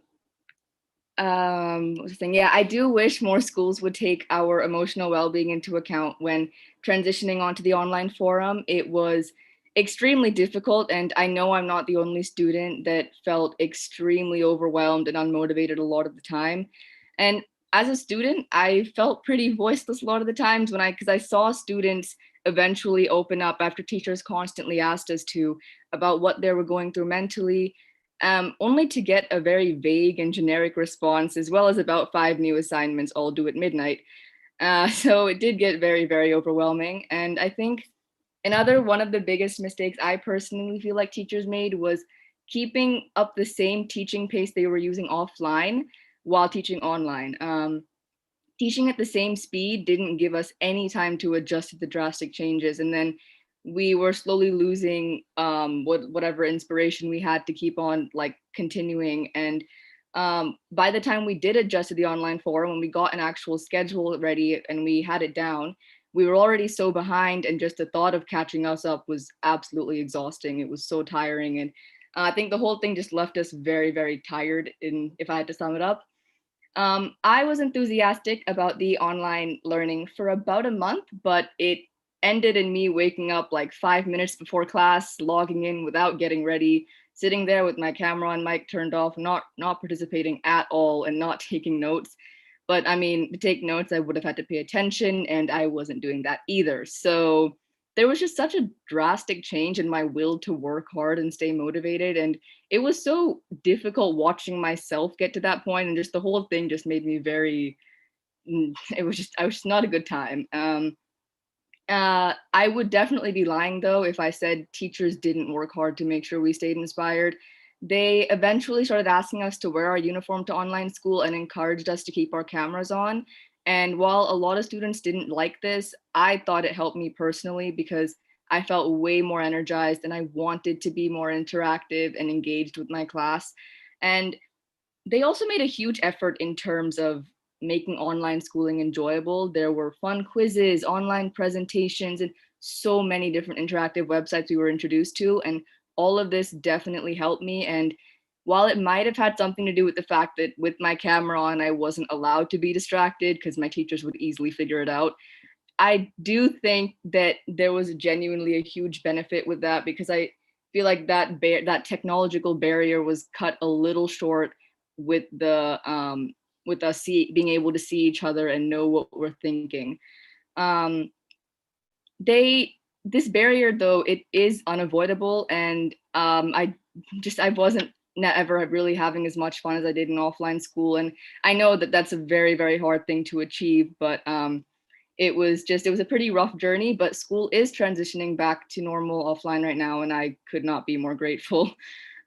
was I saying? Yeah, I do wish more schools would take our emotional well-being into account when transitioning onto the online forum. It was extremely difficult, and I know I'm not the only student that felt extremely overwhelmed and unmotivated a lot of the time. And as a student, I felt pretty voiceless a lot of the times because I saw students eventually open up after teachers constantly asked us to about what they were going through mentally, only to get a very vague and generic response, as well as about 5 new assignments all due at midnight. So it did get very, very overwhelming. And I think one of the biggest mistakes I personally feel like teachers made was keeping up the same teaching pace they were using offline while teaching online. Teaching at the same speed didn't give us any time to adjust to the drastic changes. And then we were slowly losing whatever inspiration we had to keep on like continuing. And by the time we did adjust to the online forum, when we got an actual schedule ready and we had it down, we were already so behind, and just the thought of catching us up was absolutely exhausting. It was so tiring. And I think the whole thing just left us very, very tired, if I had to sum it up. I was enthusiastic about the online learning for about a month, but it ended in me waking up like 5 minutes before class, logging in without getting ready, sitting there with my camera and mic turned off, not participating at all and not taking notes. But I mean, to take notes, I would have had to pay attention, and I wasn't doing that either. So there was just such a drastic change in my will to work hard and stay motivated. And it was so difficult watching myself get to that point, and just the whole thing just made me very, I was just not a good time. I would definitely be lying though if I said teachers didn't work hard to make sure we stayed inspired. They eventually started asking us to wear our uniform to online school and encouraged us to keep our cameras on. And while a lot of students didn't like this, I thought it helped me personally because I felt way more energized and I wanted to be more interactive and engaged with my class. And they also made a huge effort in terms of making online schooling enjoyable. There were fun quizzes, online presentations, and so many different interactive websites we were introduced to. And all of this definitely helped me. And while it might have had something to do with the fact that with my camera on, I wasn't allowed to be distracted because my teachers would easily figure it out, I do think that there was genuinely a huge benefit with that because I feel like that technological barrier was cut a little short with the with us being able to see each other and know what we're thinking. Um, this barrier though, it is unavoidable, and I wasn't ever really having as much fun as I did in offline school, and I know that that's a very, very hard thing to achieve, but it was a pretty rough journey. But school is transitioning back to normal offline right now, and I could not be more grateful.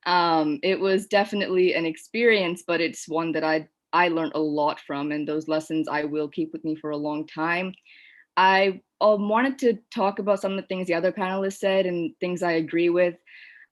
It was definitely an experience, but it's one that I learned a lot from, and those lessons I will keep with me for a long time. I wanted to talk about some of the things the other panelists said and things I agree with.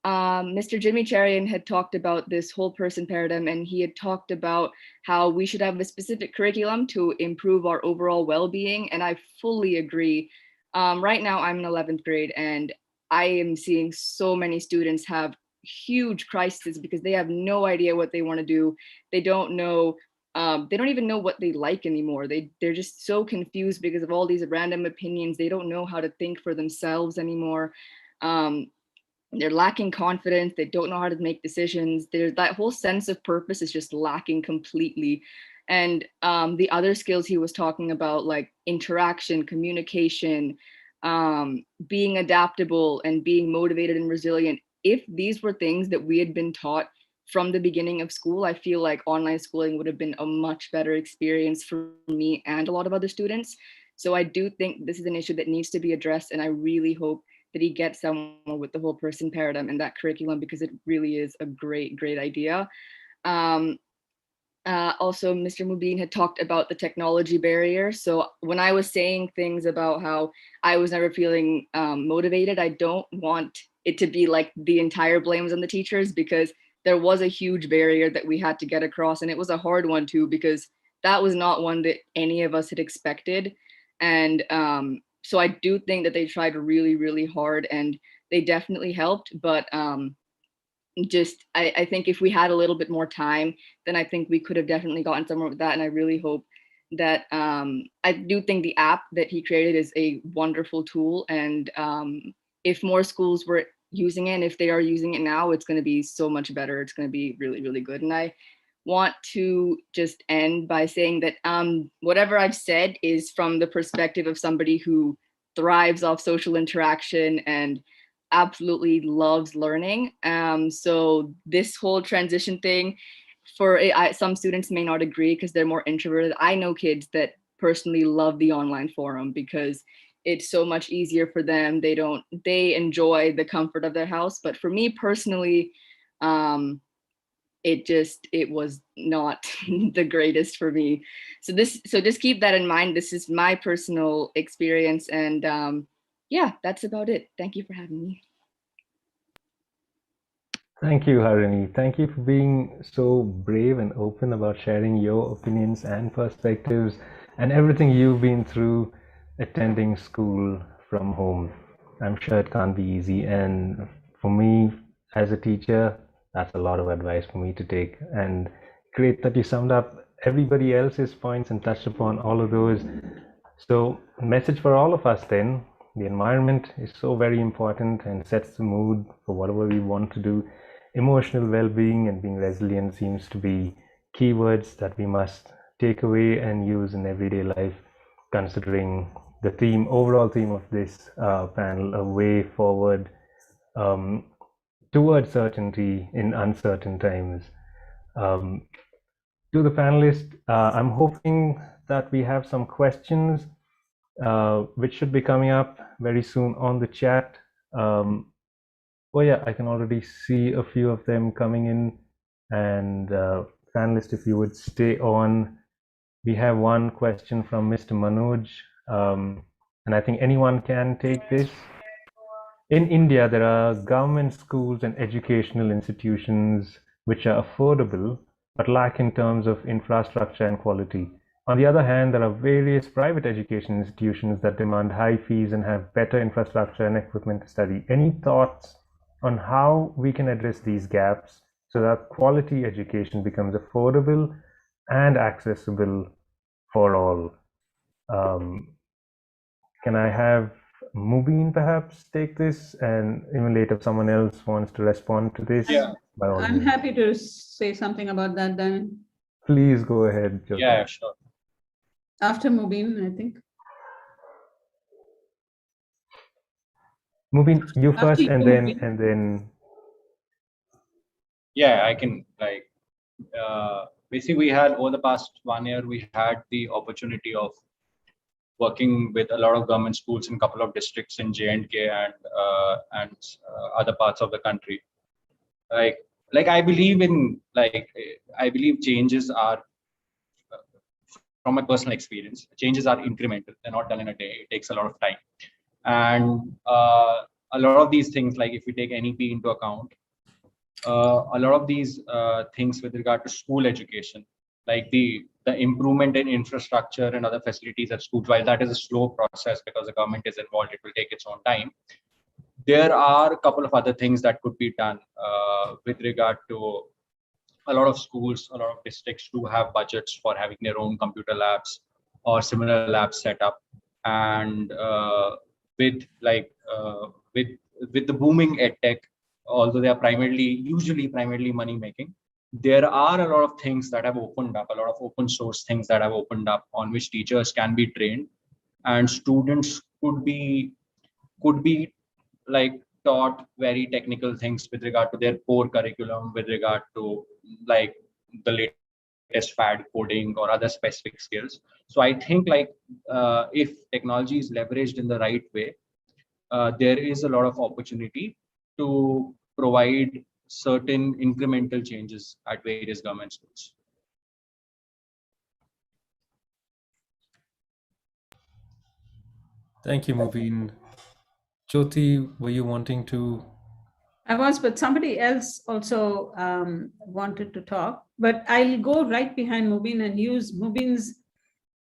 Mr. Jimmy Cherian had talked about this whole person paradigm, and he had talked about how we should have a specific curriculum to improve our overall well-being, and I fully agree. Right now, I'm in 11th grade, and I am seeing so many students have huge crises because they have no idea what they want to do. They don't know. They don't even know what they like anymore. They're just so confused because of all these random opinions. They don't know how to think for themselves anymore. They're lacking confidence. They don't know how to make decisions. There's that whole sense of purpose is just lacking completely. And the other skills he was talking about, like interaction, communication, being adaptable, and being motivated and resilient, if these were things that we had been taught from the beginning of school, I feel like online schooling would have been a much better experience for me and a lot of other students. So I do think this is an issue that needs to be addressed, and I really hope that he gets someone with the whole person paradigm and that curriculum, because it really is a great, great idea. Also, Mr. Mubin had talked about the technology barrier. So when I was saying things about how I was never feeling motivated, I don't want it to be like the entire blame was on the teachers, because there was a huge barrier that we had to get across. And it was a hard one too, because that was not one that any of us had expected. And so I do think that they tried really, really hard, and they definitely helped. But I think if we had a little bit more time, then I think we could have definitely gotten somewhere with that. And I really hope that I do think the app that he created is a wonderful tool. And if more schools were using it, and if they are using it now, it's going to be so much better. It's going to be really, really good. And I want to just end by saying that whatever I've said is from the perspective of somebody who thrives off social interaction and absolutely loves learning. So this whole transition thing, some students may not agree because they're more introverted. I know kids that personally love the online forum because it's so much easier for them. They enjoy the comfort of their house. But for me personally, it was not the greatest for me. So just keep that in mind. This is my personal experience, and yeah, that's about it. Thank you for having me. Thank you, Harini. Thank you for being so brave and open about sharing your opinions and perspectives and everything you've been through attending school from home. I'm sure it can't be easy. And for me, as a teacher, that's a lot of advice for me to take. And great that you summed up everybody else's points and touched upon all of those. So message for all of us then, the environment is so very important and sets the mood for whatever we want to do. Emotional well-being and being resilient seems to be keywords that we must take away and use in everyday life, considering the theme, overall theme of this panel, a way forward towards certainty in uncertain times. To the panelists, I'm hoping that we have some questions which should be coming up very soon on the chat. Oh yeah, I can already see a few of them coming in. And panelists, if you would stay on. We have one question from Mr. Manoj, and I think anyone can take this. In India, there are government schools and educational institutions which are affordable, but lack in terms of infrastructure and quality. On the other hand, there are various private education institutions that demand high fees and have better infrastructure and equipment to study. Any thoughts on how we can address these gaps so that quality education becomes affordable and accessible for all? Can I have Mubin perhaps take this, and even later if someone else wants to respond to this? Yeah. By all I'm means. happy to say something about that then. Please go ahead, Jyoti. Yeah, sure. After Mubin, I think. Mubin, you After first, you, and Mubin. then. Yeah, I can basically we had over the past 1 year, we had the opportunity of working with a lot of government schools in a couple of districts in J&K and other parts of the country. Like I believe in I believe changes are from my personal experience, changes are incremental. They're not done in a day. It takes a lot of time. And a lot of these things, like if we take NEP into account, a lot of these things with regard to school education, like the improvement in infrastructure and other facilities at schools, while that is a slow process because the government is involved, it will take its own time. There are a couple of other things that could be done with regard to a lot of schools, a lot of districts do have budgets for having their own computer labs or similar labs set up. And with the booming edtech, although they are usually primarily money making, there are a lot of things that have opened up, a lot of open source things that have opened up on which teachers can be trained, and students could be like taught very technical things with regard to their core curriculum, with regard to like the latest fad coding or other specific skills. So I think if technology is leveraged in the right way, there is a lot of opportunity to provide certain incremental changes at various government schools. Thank you, Mubin. Jyoti, were you wanting to? I was, but somebody else also wanted to talk. But I'll go right behind Mubin and use Mubin's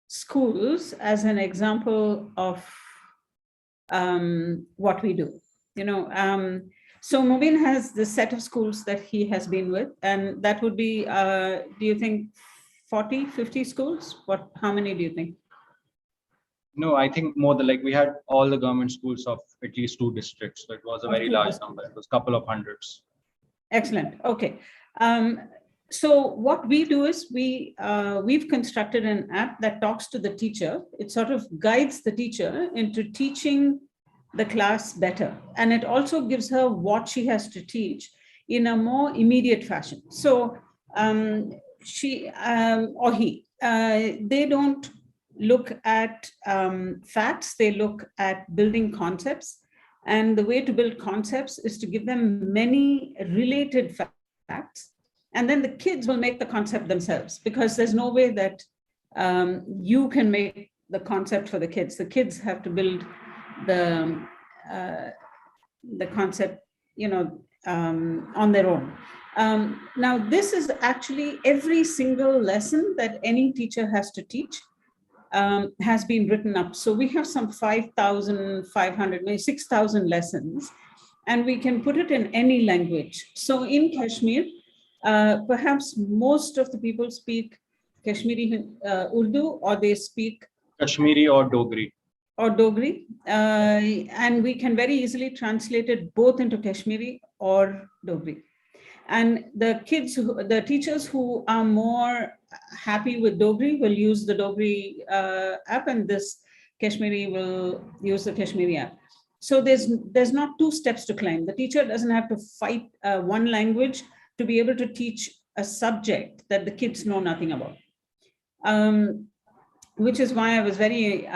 schools as an example of what we do. So Mubin has the set of schools that he has been with, and that would be, do you think 40, 50 schools? How many do you think? No, I think more than we had all the government schools of at least 2 districts. So it was a very large number. It was a couple of hundreds. Excellent. Okay. So what we do is we've constructed an app that talks to the teacher. It sort of guides the teacher into teaching the class better. And it also gives her what she has to teach in a more immediate fashion. So she or he, they don't look at facts, they look at building concepts. And the way to build concepts is to give them many related facts. And then the kids will make the concept themselves, because there's no way that you can make the concept for the kids. The kids have to build the concept, on their own. Now, this is actually every single lesson that any teacher has to teach has been written up. So we have some 5,500, maybe 6,000 lessons, and we can put it in any language. So in Kashmir, perhaps most of the people speak Kashmiri Urdu, or they speak Kashmiri or Dogri. Dogri, and we can very easily translate it both into Kashmiri or Dogri. And the teachers who are more happy with Dogri will use the Dogri app, and this Kashmiri will use the Kashmiri app. So there's not two steps to climb. The teacher doesn't have to fight one language to be able to teach a subject that the kids know nothing about. Which is why I was very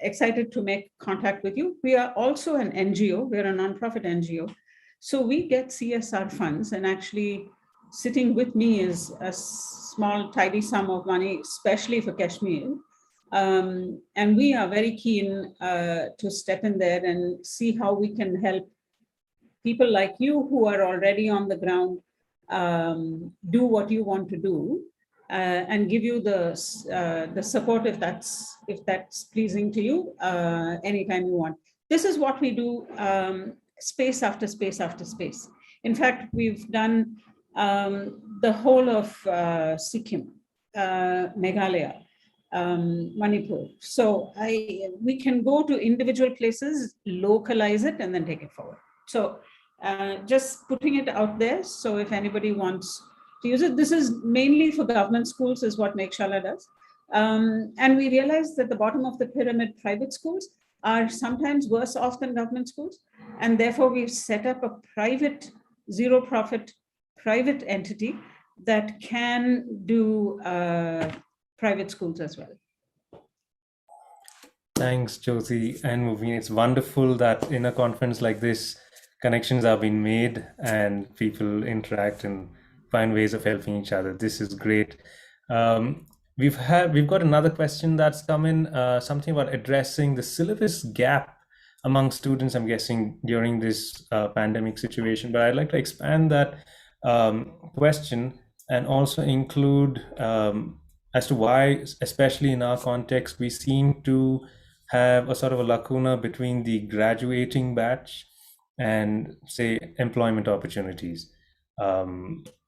excited to make contact with you. We are also an NGO. We're a nonprofit NGO. So we get CSR funds, and actually sitting with me is a small, tidy sum of money, especially for Kashmir. And we are very keen to step in there and see how we can help people like you who are already on the ground do what you want to do, and give you the support if that's pleasing to you anytime you want. This is what we do, space after space after space. In fact, we've done the whole of Sikkim, Meghalaya, Manipur. So we can go to individual places, localize it, and then take it forward. So just putting it out there. So if anybody wants to use it, this is mainly for government schools, is what Meghshala does. And we realized that the bottom of the pyramid private schools are sometimes worse off than government schools. And therefore we've set up a private, zero profit private entity that can do private schools as well. Thanks, Jyoti and Moveen. It's wonderful that in a conference like this, connections are being made and people interact and find ways of helping each other. This is great. We've got another question that's come in, something about addressing the syllabus gap among students, I'm guessing, during this pandemic situation. But I'd like to expand that question and also include as to why, especially in our context, we seem to have a sort of a lacuna between the graduating batch and, say, employment opportunities.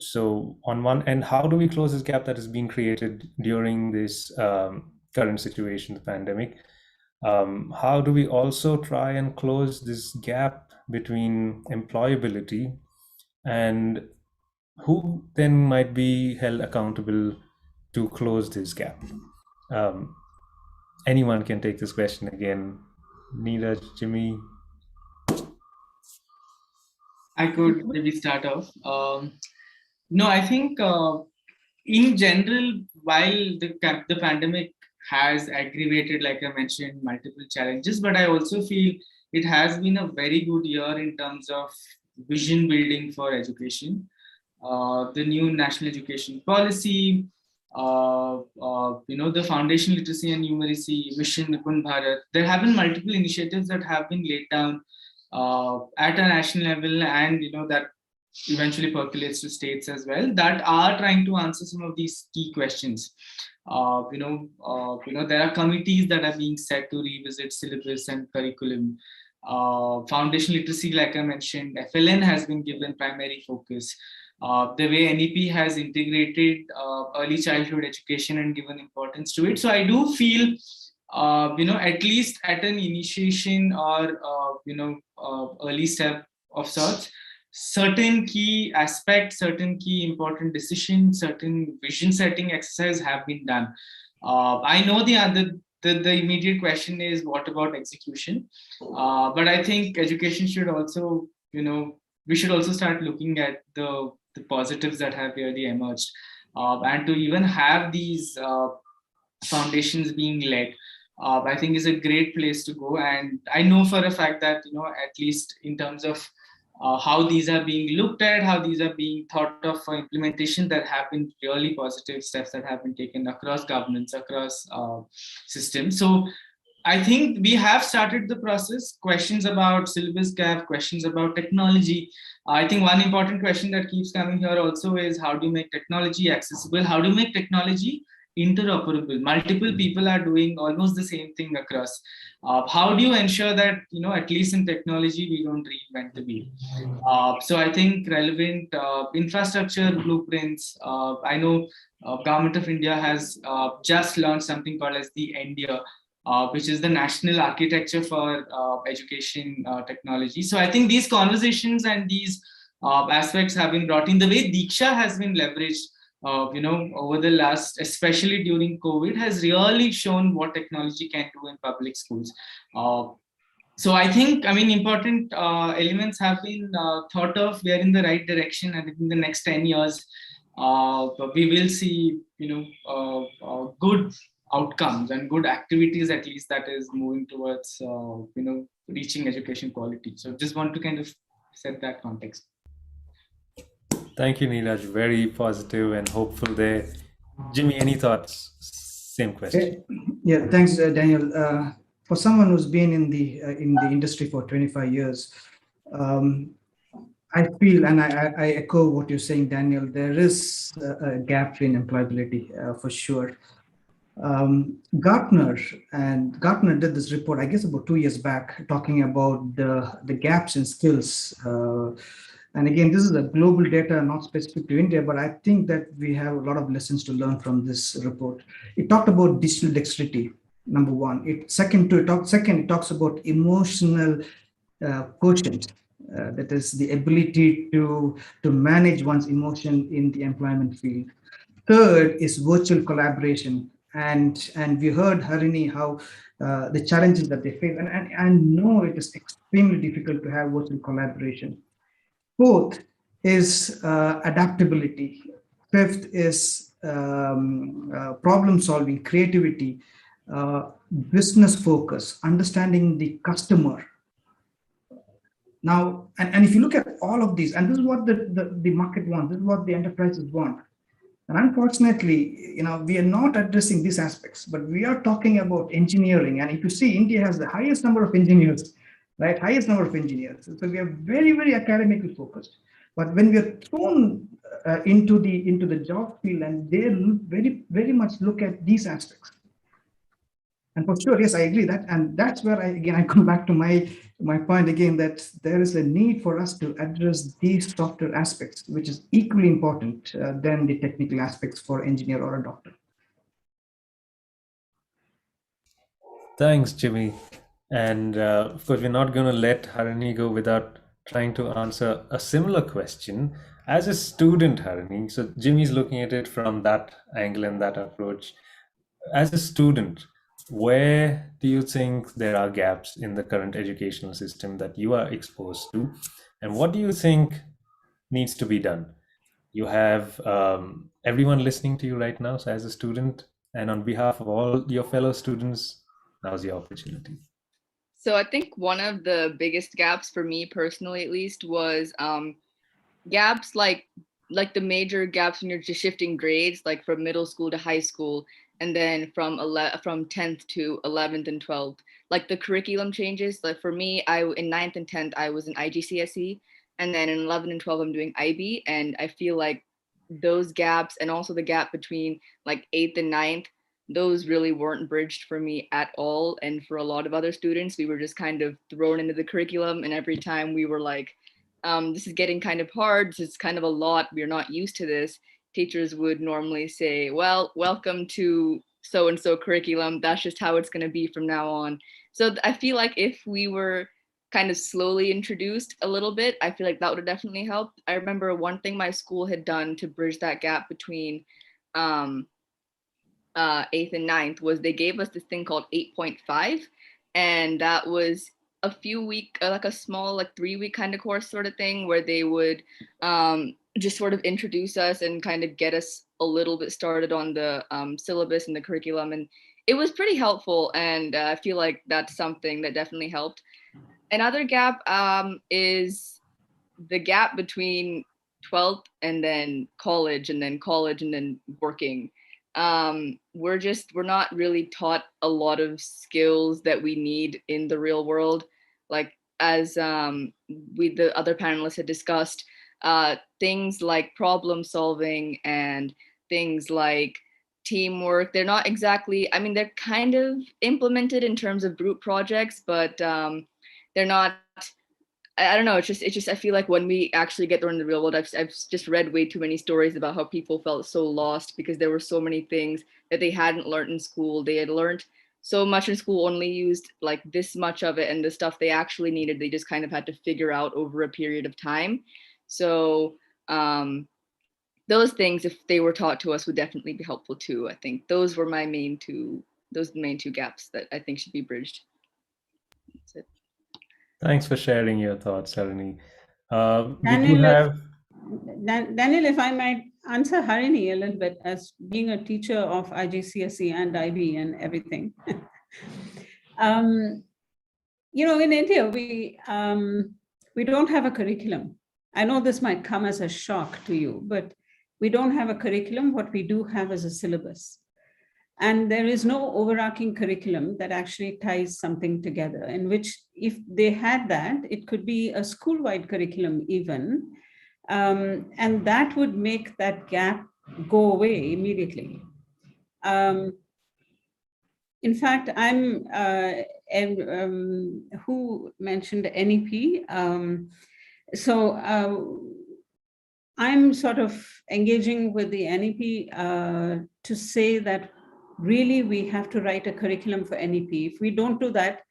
So on one end, how do we close this gap that has been created during this current situation, the pandemic? How do we also try and close this gap between employability, and who then might be held accountable to close this gap? Anyone can take this question again. Neeraj, Jimmy. I could maybe start off. No, I think in general, while the pandemic has aggravated, like I mentioned, multiple challenges, but I also feel it has been a very good year in terms of vision building for education. The new national education policy, the foundation literacy and numeracy mission Nipun Bharat. There have been multiple initiatives that have been laid down at a national level, and that eventually percolates to states as well, that are trying to answer some of these key questions. There are committees that are being set to revisit syllabus and curriculum. Foundation literacy, like I mentioned, FLN has been given primary focus. The way NEP has integrated early childhood education and given importance to it. So I do feel, at least at an initiation or, early step of sorts, certain key aspects, certain key important decisions, certain vision setting exercise have been done. I know the immediate question is, what about execution? But I think education should also, we should also start looking at the positives that have really emerged, and to even have these foundations being led, I think is a great place to go. And I know for a fact that, at least in terms of how these are being looked at, how these are being thought of for implementation, there have been really positive steps that have been taken across governments, across systems. So I think we have started the process. Questions about syllabus gap, questions about technology. I think one important question that keeps coming here also is, how do you make technology accessible? How do you make technology interoperable? Multiple people are doing almost the same thing across. How do you ensure that, at least in technology, we don't reinvent the wheel? So I think relevant infrastructure blueprints. I know Government of India has just launched something called as the NDIA, which is the National Architecture for Education Technology. So I think these conversations and these aspects have been brought in. The way Diksha has been leveraged, over the last, especially during COVID, has really shown what technology can do in public schools. So I think, important elements have been thought of. We are in the right direction, and in the next 10 years, we will see, good outcomes and good activities, at least, that is moving towards, reaching education quality. So just want to kind of set that context. Thank you, Neeraj. Very positive and hopeful there. Jimmy, any thoughts? Same question. Yeah, thanks, Daniel. For someone who's been in the industry for 25 years, I feel, and I echo what you're saying, Daniel. There is a gap in employability for sure. Gartner did this report, I guess, about 2 years back, talking about the gaps in skills. And again, this is a global data, not specific to India, but I think that we have a lot of lessons to learn from this report. It talked about digital dexterity, number one. It talks about emotional quotient. That is the ability to manage one's emotion in the employment field. Third is virtual collaboration. And we heard, Harini, how the challenges that they face. And I know it is extremely difficult to have virtual collaboration. Fourth is adaptability. Fifth is problem solving, creativity, business focus, understanding the customer. Now, and if you look at all of these, and this is what the market wants, this is what the enterprises want. And unfortunately, we are not addressing these aspects, but we are talking about engineering. And if you see, India has the highest number of engineers, right? Highest number of engineers. So we are very, very academically focused. But when we are thrown into the job field, and they very, very much look at these aspects. And for sure, yes, I agree that, and that's where I come back to my point again, that there is a need for us to address these softer aspects, which is equally important than the technical aspects for engineer or a doctor. Thanks, Jimmy. And of course, we're not going to let Harini go without trying to answer a similar question. As a student, Harini, so Jimmy's looking at it from that angle and that approach. As a student, where do you think there are gaps in the current educational system that you are exposed to? And what do you think needs to be done? You have everyone listening to you right now. So as a student, and on behalf of all your fellow students, now's your opportunity. So I think one of the biggest gaps for me personally, at least, was gaps like the major gaps when you're just shifting grades, like from middle school to high school, and then from 10th to 11th and 12th. Like the curriculum changes. Like for me, in 9th and 10th, I was in IGCSE, and then in 11 and 12, I'm doing IB. And I feel like those gaps, and also the gap between like 8th and 9th, those really weren't bridged for me at all. And for a lot of other students, we were just kind of thrown into the curriculum. And every time we were like, this is getting kind of hard. This is kind of a lot. We're not used to this. Teachers would normally say, well, welcome to so-and-so curriculum. That's just how it's going to be from now on. So I feel like if we were kind of slowly introduced a little bit, I feel like that would have definitely helped. I remember one thing my school had done to bridge that gap between 8th and 9th was they gave us this thing called 8.5. And that was a few week, like a small, like 3-week kind of course sort of thing, where they would just sort of introduce us and kind of get us a little bit started on the syllabus and the curriculum. And it was pretty helpful. And I feel like that's something that definitely helped. Another gap is the gap between 12th and then college and then working. We're not really taught a lot of skills that we need in the real world. Like as the other panelists had discussed, things like problem solving and things like teamwork. They're not exactly, I mean, they're kind of implemented in terms of group projects, but they're not, I don't know. It's just, I feel like when we actually get there in the real world, I've just read way too many stories about how people felt so lost because there were so many things that they hadn't learned in school. They had learned so much in school, only used like this much of it, and the stuff they actually needed, they just kind of had to figure out over a period of time. So those things, if they were taught to us, would definitely be helpful too. I think those were my main two gaps that I think should be bridged. That's it. Thanks for sharing your thoughts, Harini. Daniel, if I might answer Harini a little bit, as being a teacher of IGCSE and IB and everything. You know, in India, we don't have a curriculum. I know this might come as a shock to you, but we don't have a curriculum. What we do have is a syllabus. And there is no overarching curriculum that actually ties something together, in which if they had that, it could be a school-wide curriculum even, and that would make that gap go away immediately. In fact, who mentioned NEP? I'm sort of engaging with the NEP to say that really we have to write a curriculum for NEP. If we don't do that,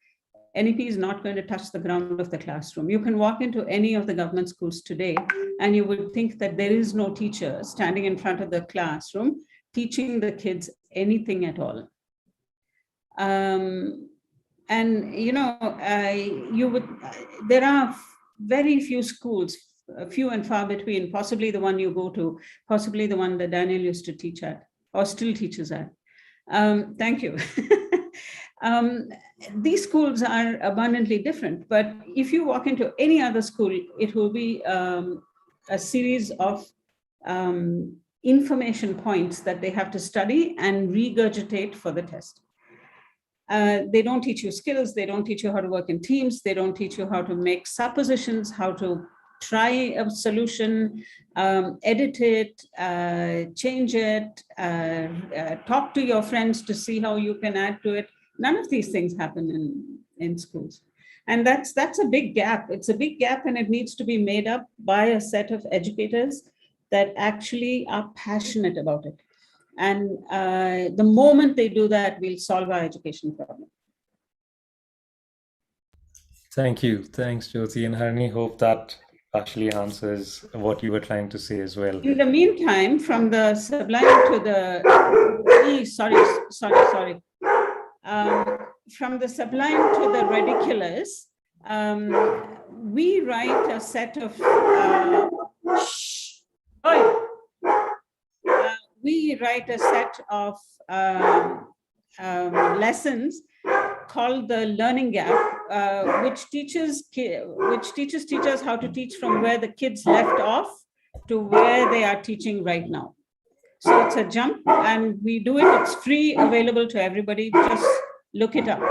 NEP is not going to touch the ground of the classroom. You can walk into any of the government schools today and you would think that there is no teacher standing in front of the classroom teaching the kids anything at all. And you know, there are very few schools, few and far between, possibly the one you go to, possibly the one that Daniel used to teach at or still teaches at. Thank you. These schools are abundantly different, but if you walk into any other school, it will be a series of information points that they have to study and regurgitate for the test. They don't teach you skills. They don't teach you how to work in teams. They don't teach you how to make suppositions, how to try a solution, edit it, change it, talk to your friends to see how you can add to it. None of these things happen in schools. And that's a big gap. It's a big gap, and it needs to be made up by a set of educators that actually are passionate about it. And the moment they do that, we'll solve our education problem. Thank you. Thanks, Jyoti and Harini. Hope that actually answers what you were trying to say as well. In the meantime, from the sublime to the, sorry. From the sublime to the ridiculous, we write a set of, lessons called the learning gap, which teaches teachers how to teach from where the kids left off to where they are teaching right now. So it's a jump, and we do it. It's free, available to everybody. Just look it up.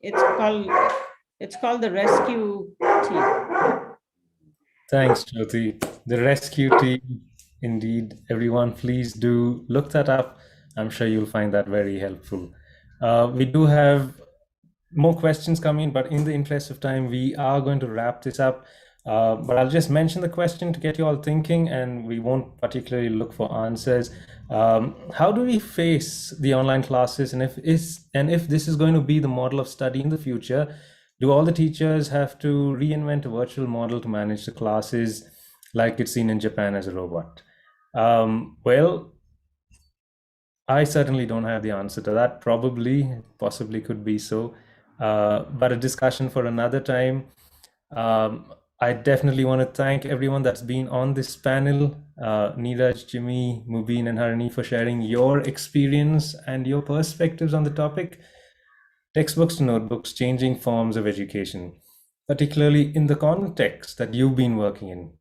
It's called the Rescue Team. Thanks, Jyoti. The Rescue Team, indeed. Everyone, please do look that up. I'm sure you'll find that very helpful. We do have more questions coming, but in the interest of time, we are going to wrap this up. But I'll just mention the question to get you all thinking, and we won't particularly look for answers. How do we face the online classes, and if this is going to be the model of study in the future, do all the teachers have to reinvent a virtual model to manage the classes like it's seen in Japan as a robot? Well, I certainly don't have the answer to that. Possibly could be so, but a discussion for another time. I definitely want to thank everyone that's been on this panel, Neeraj, Jimmy, Mubin, and Harini, for sharing your experience and your perspectives on the topic. Textbooks to notebooks, changing forms of education, particularly in the context that you've been working in.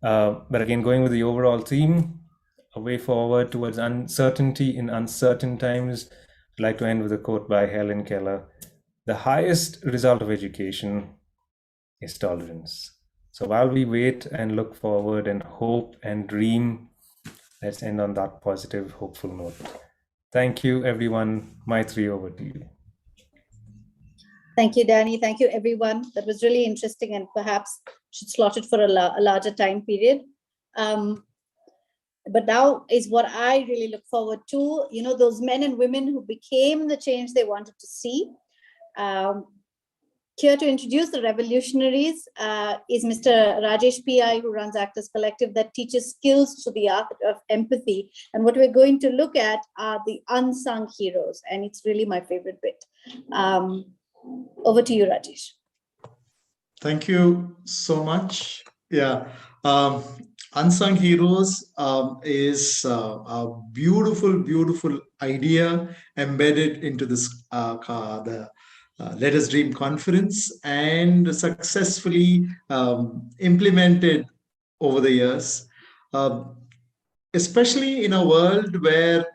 But again, going with the overall theme, a way forward towards uncertainty in uncertain times, I'd like to end with a quote by Helen Keller: "The highest result of education is tolerance." So while we wait and look forward and hope and dream, Let's end on that positive, hopeful note. Thank you, everyone. Maitri, over to you. Thank you, Danny. Thank you, everyone. That was really interesting and perhaps should slot it for a larger time period. But now is what I really look forward to, those men and women who became the change they wanted to see. Here to introduce the revolutionaries is Mr. Rajesh P.I., who runs Actors Collective, that teaches skills to the art of empathy. And what we're going to look at are the unsung heroes. And it's really my favorite bit. Over to you, Rajesh. Thank you so much. Yeah. Unsung Heroes is a beautiful, beautiful idea embedded into this the Let Us Dream conference and successfully implemented over the years, especially in a world where,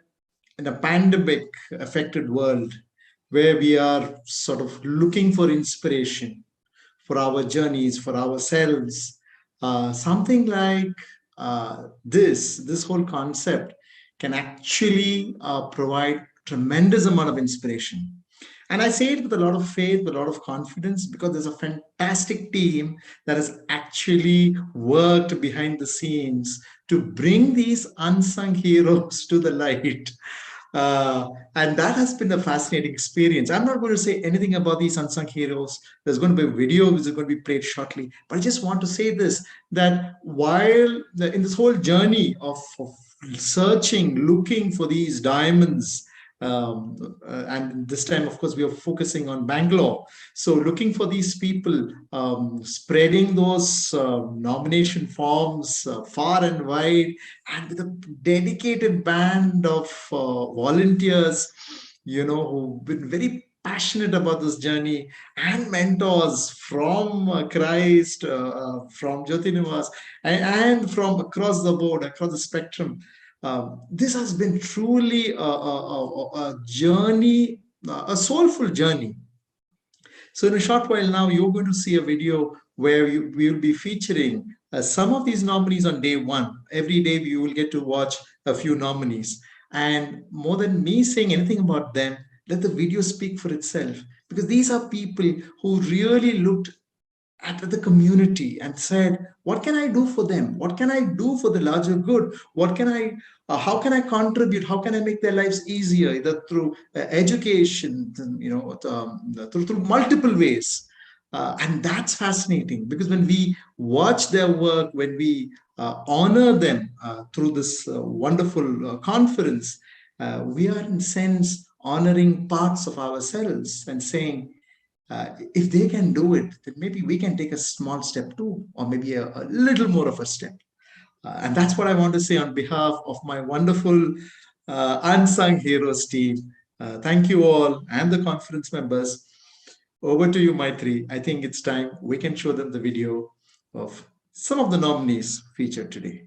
in a pandemic affected world, where we are sort of looking for inspiration for our journeys, for ourselves. Something like this whole concept can actually provide tremendous amount of inspiration. And I say it with a lot of faith, with a lot of confidence, because there's a fantastic team that has actually worked behind the scenes to bring these unsung heroes to the light. And that has been a fascinating experience. I'm not going to say anything about these unsung heroes. There's going to be a video which is going to be played shortly. But I just want to say this, that while in this whole journey of searching, looking for these diamonds, and this time, of course, we are focusing on Bangalore. So looking for these people, spreading those nomination forms far and wide, and with a dedicated band of volunteers, who've been very passionate about this journey, and mentors from Christ, from Jyoti Nivas, and from across the board, across the spectrum. This has been truly a journey, a soulful journey. So in a short while now, you're going to see a video where we will be featuring some of these nominees on day one. Every day you will get to watch a few nominees. And more than me saying anything about them, let the video speak for itself. Because these are people who really looked at the community and said, what can I do for them? What can I do for the larger good? What can I, how can I contribute? How can I make their lives easier, either through education, through multiple ways. And that's fascinating, because when we watch their work, when we honor them through this wonderful conference, we are in a sense honoring parts of ourselves and saying, if they can do it, then maybe we can take a small step too, or maybe a little more of a step. And that's what I want to say on behalf of my wonderful Unsung Heroes team. Thank you all and the conference members. Over to you, Maitri. I think it's time we can show them the video of some of the nominees featured today.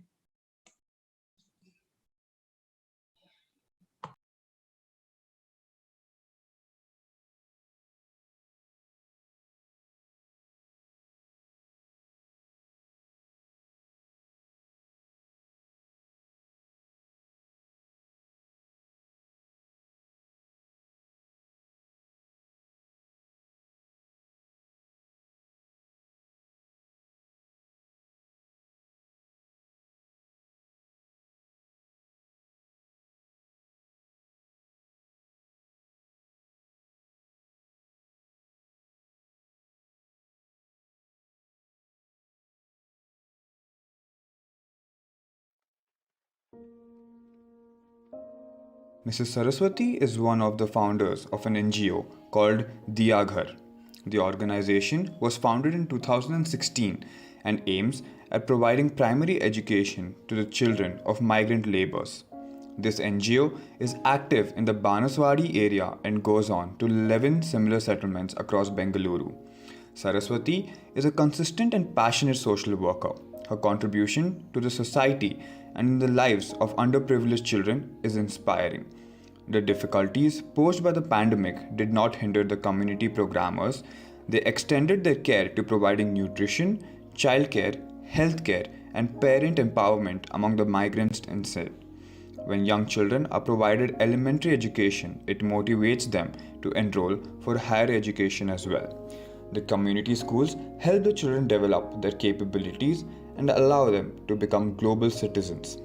Mrs. Saraswati is one of the founders of an NGO called Diya Ghar. The organization was founded in 2016 and aims at providing primary education to the children of migrant laborers. This NGO is active in the Banaswadi area and goes on to 11 similar settlements across Bengaluru. Saraswati is a consistent and passionate social worker. Her contribution to the society and in the lives of underprivileged children is inspiring. The difficulties posed by the pandemic did not hinder the community programmers. They extended their care to providing nutrition, childcare, healthcare, and parent empowerment among the migrants instead. When young children are provided elementary education, it motivates them to enroll for higher education as well. The community schools help the children develop their capabilities and allow them to become global citizens.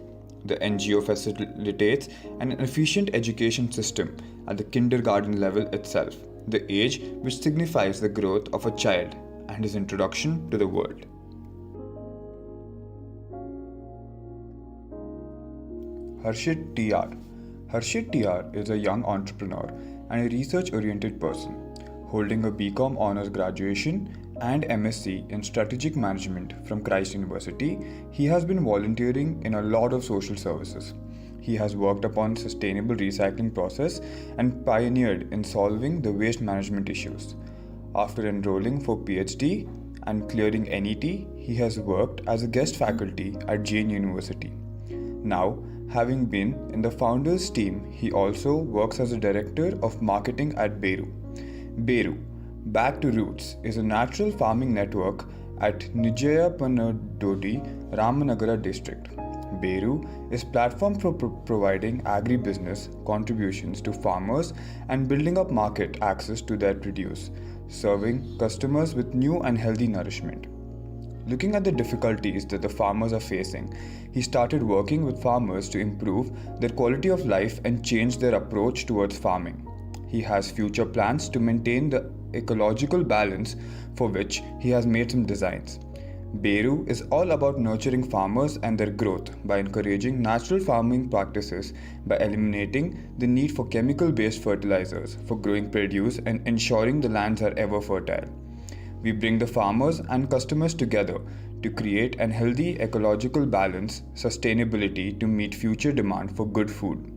The NGO facilitates an efficient education system at the kindergarten level itself, the age which signifies the growth of a child and his introduction to the world. Harshit TR. Harshit TR is a young entrepreneur and a research-oriented person, holding a BCom Honours graduation and MSc in Strategic Management from Christ University. He has been volunteering in a lot of social services. He has worked upon sustainable recycling process and pioneered in solving the waste management issues. After enrolling for PhD and clearing NET, he has worked as a guest faculty at Jain University. Now, having been in the founders team, he also works as a director of marketing at Beru. Beru, Back to Roots, is a natural farming network at Nijayapanadodi, Ramanagara district. Beru is platform for providing agribusiness contributions to farmers and building up market access to their produce, serving customers with new and healthy nourishment. Looking at the difficulties that the farmers are facing, he started working with farmers to improve their quality of life and change their approach towards farming. He has future plans to maintain the ecological balance, for which he has made some designs. Beru is all about nurturing farmers and their growth by encouraging natural farming practices, by eliminating the need for chemical-based fertilizers for growing produce and ensuring the lands are ever fertile. We bring the farmers and customers together to create an healthy ecological balance, sustainability to meet future demand for good food.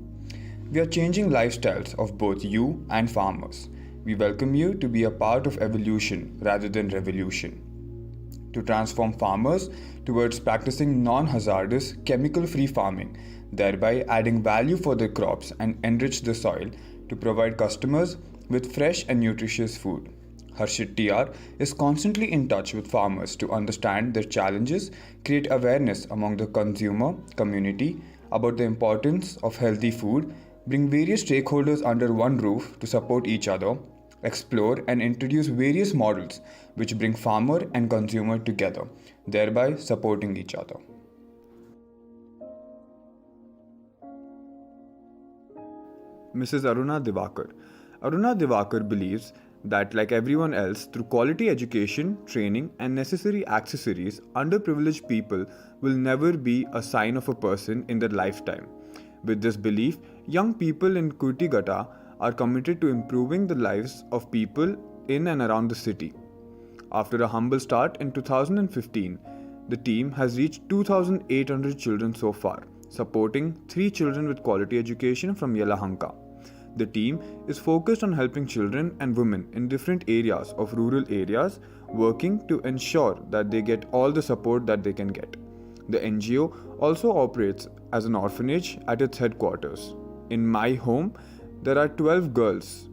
We are changing lifestyles of both you and farmers. We welcome you to be a part of evolution rather than revolution. To transform farmers towards practicing non-hazardous, chemical-free farming, thereby adding value for their crops and enrich the soil to provide customers with fresh and nutritious food. Harshit TR is constantly in touch with farmers to understand their challenges, create awareness among the consumer community about the importance of healthy food, bring various stakeholders under one roof to support each other, explore and introduce various models which bring farmer and consumer together, thereby supporting each other. Mrs. Aruna Divakar. Aruna Divakar believes that, like everyone else, through quality education, training, and necessary accessories, underprivileged people will never be a sign of a person in their lifetime. With this belief, young people in Kurtigata are committed to improving the lives of people in and around the city. After a humble start in 2015, the team has reached 2,800 children so far, supporting 3 children with quality education from Yelahanka. The team is focused on helping children and women in different areas of rural areas, working to ensure that they get all the support that they can get. The NGO also operates as an orphanage at its headquarters. In my home, there are 12 girls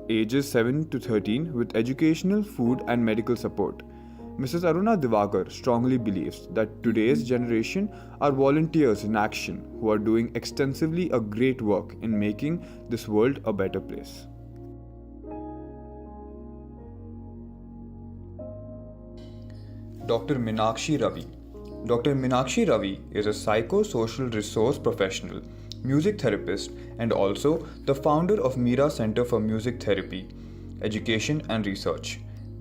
ages 7 to 13 with educational, food and medical support. Mrs. Aruna Divakar strongly believes that today's generation are volunteers in action who are doing extensively a great work in making this world a better place. Dr. Meenakshi Ravi. Dr. Meenakshi Ravi is a psychosocial resource professional, music therapist, and also the founder of Meera Center for Music Therapy, Education and Research.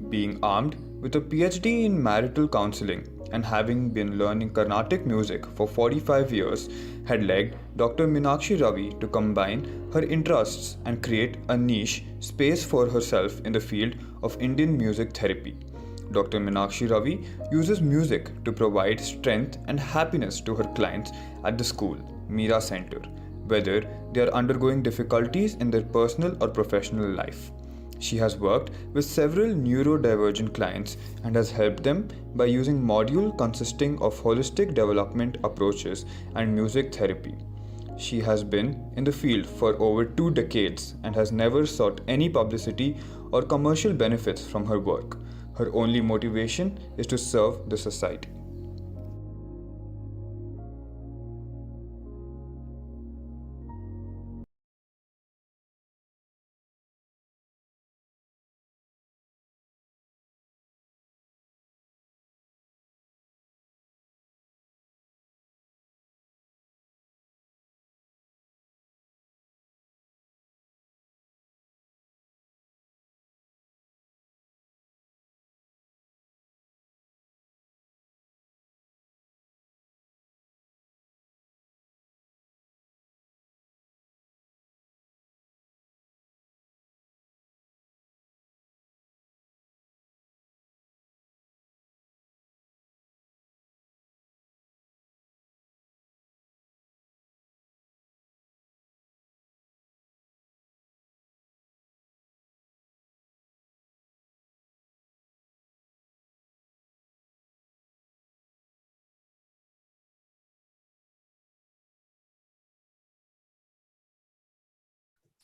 Being armed with a PhD in marital counseling and having been learning Carnatic music for 45 years, had led Dr. Meenakshi Ravi to combine her interests and create a niche space for herself in the field of Indian music therapy. Dr. Meenakshi Ravi uses music to provide strength and happiness to her clients at the school, Meera Center, whether they are undergoing difficulties in their personal or professional life. She has worked with several neurodivergent clients and has helped them by using modules consisting of holistic development approaches and music therapy. She has been in the field for over 2 decades and has never sought any publicity or commercial benefits from her work. Her only motivation is to serve the society.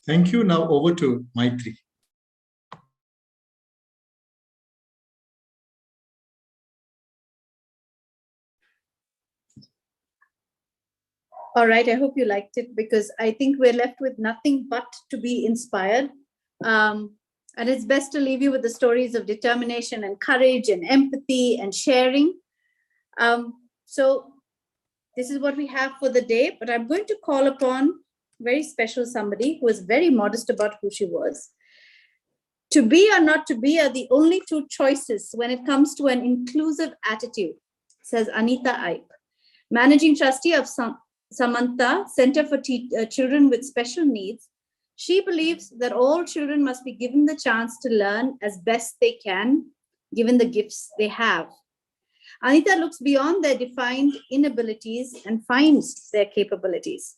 Thank you. Now over to Maitri. All right, I hope you liked it, because I think we're left with nothing but to be inspired. And it's best to leave you with the stories of determination and courage and empathy and sharing. So this is what we have for the day, but I'm going to call upon very special somebody who is very modest about who she was. To be or not to be are the only two choices when it comes to an inclusive attitude, says Anita Ipe, Managing Trustee of Samantha Center for Children with Special Needs. She believes that all children must be given the chance to learn as best they can, given the gifts they have. Anita looks beyond their defined inabilities and finds their capabilities.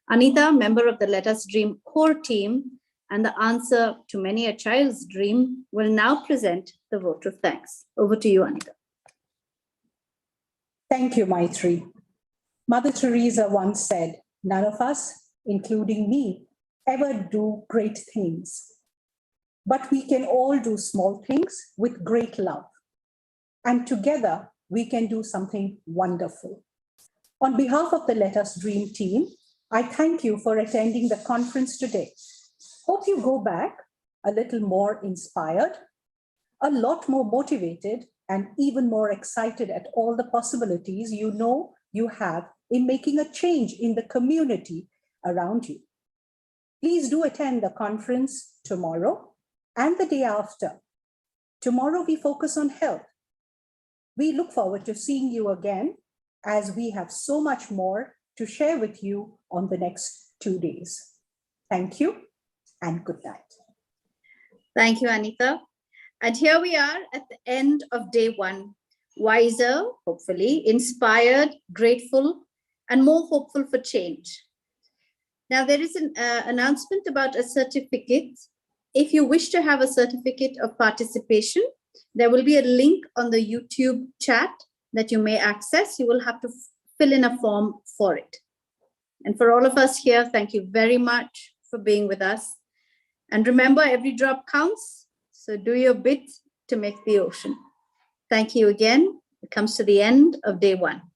Anita, member of the Let Us Dream core team and the answer to many a child's dream, will now present the vote of thanks. Over to you, Anita. Thank you, Maitri. Mother Teresa once said, "None of us, including me, ever do great things. But we can all do small things with great love. And together, we can do something wonderful." On behalf of the Let Us Dream team, I thank you for attending the conference today. Hope you go back a little more inspired, a lot more motivated, and even more excited at all the possibilities you know you have in making a change in the community around you. Please do attend the conference tomorrow and the day after. Tomorrow we focus on health. We look forward to seeing you again, as we have so much more to share with you on the next 2 days. Thank you and good night. Thank you, Anita. And here we are at the end of day one, wiser, hopefully, inspired, grateful, and more hopeful for change. Now, there is an announcement about a certificate. If you wish to have a certificate of participation, there will be a link on the YouTube chat that you may access. You will have to fill in a form for it. And for all of us here, thank you very much for being with us. And remember, every drop counts. So do your bit to make the ocean. Thank you again. It comes to the end of day one.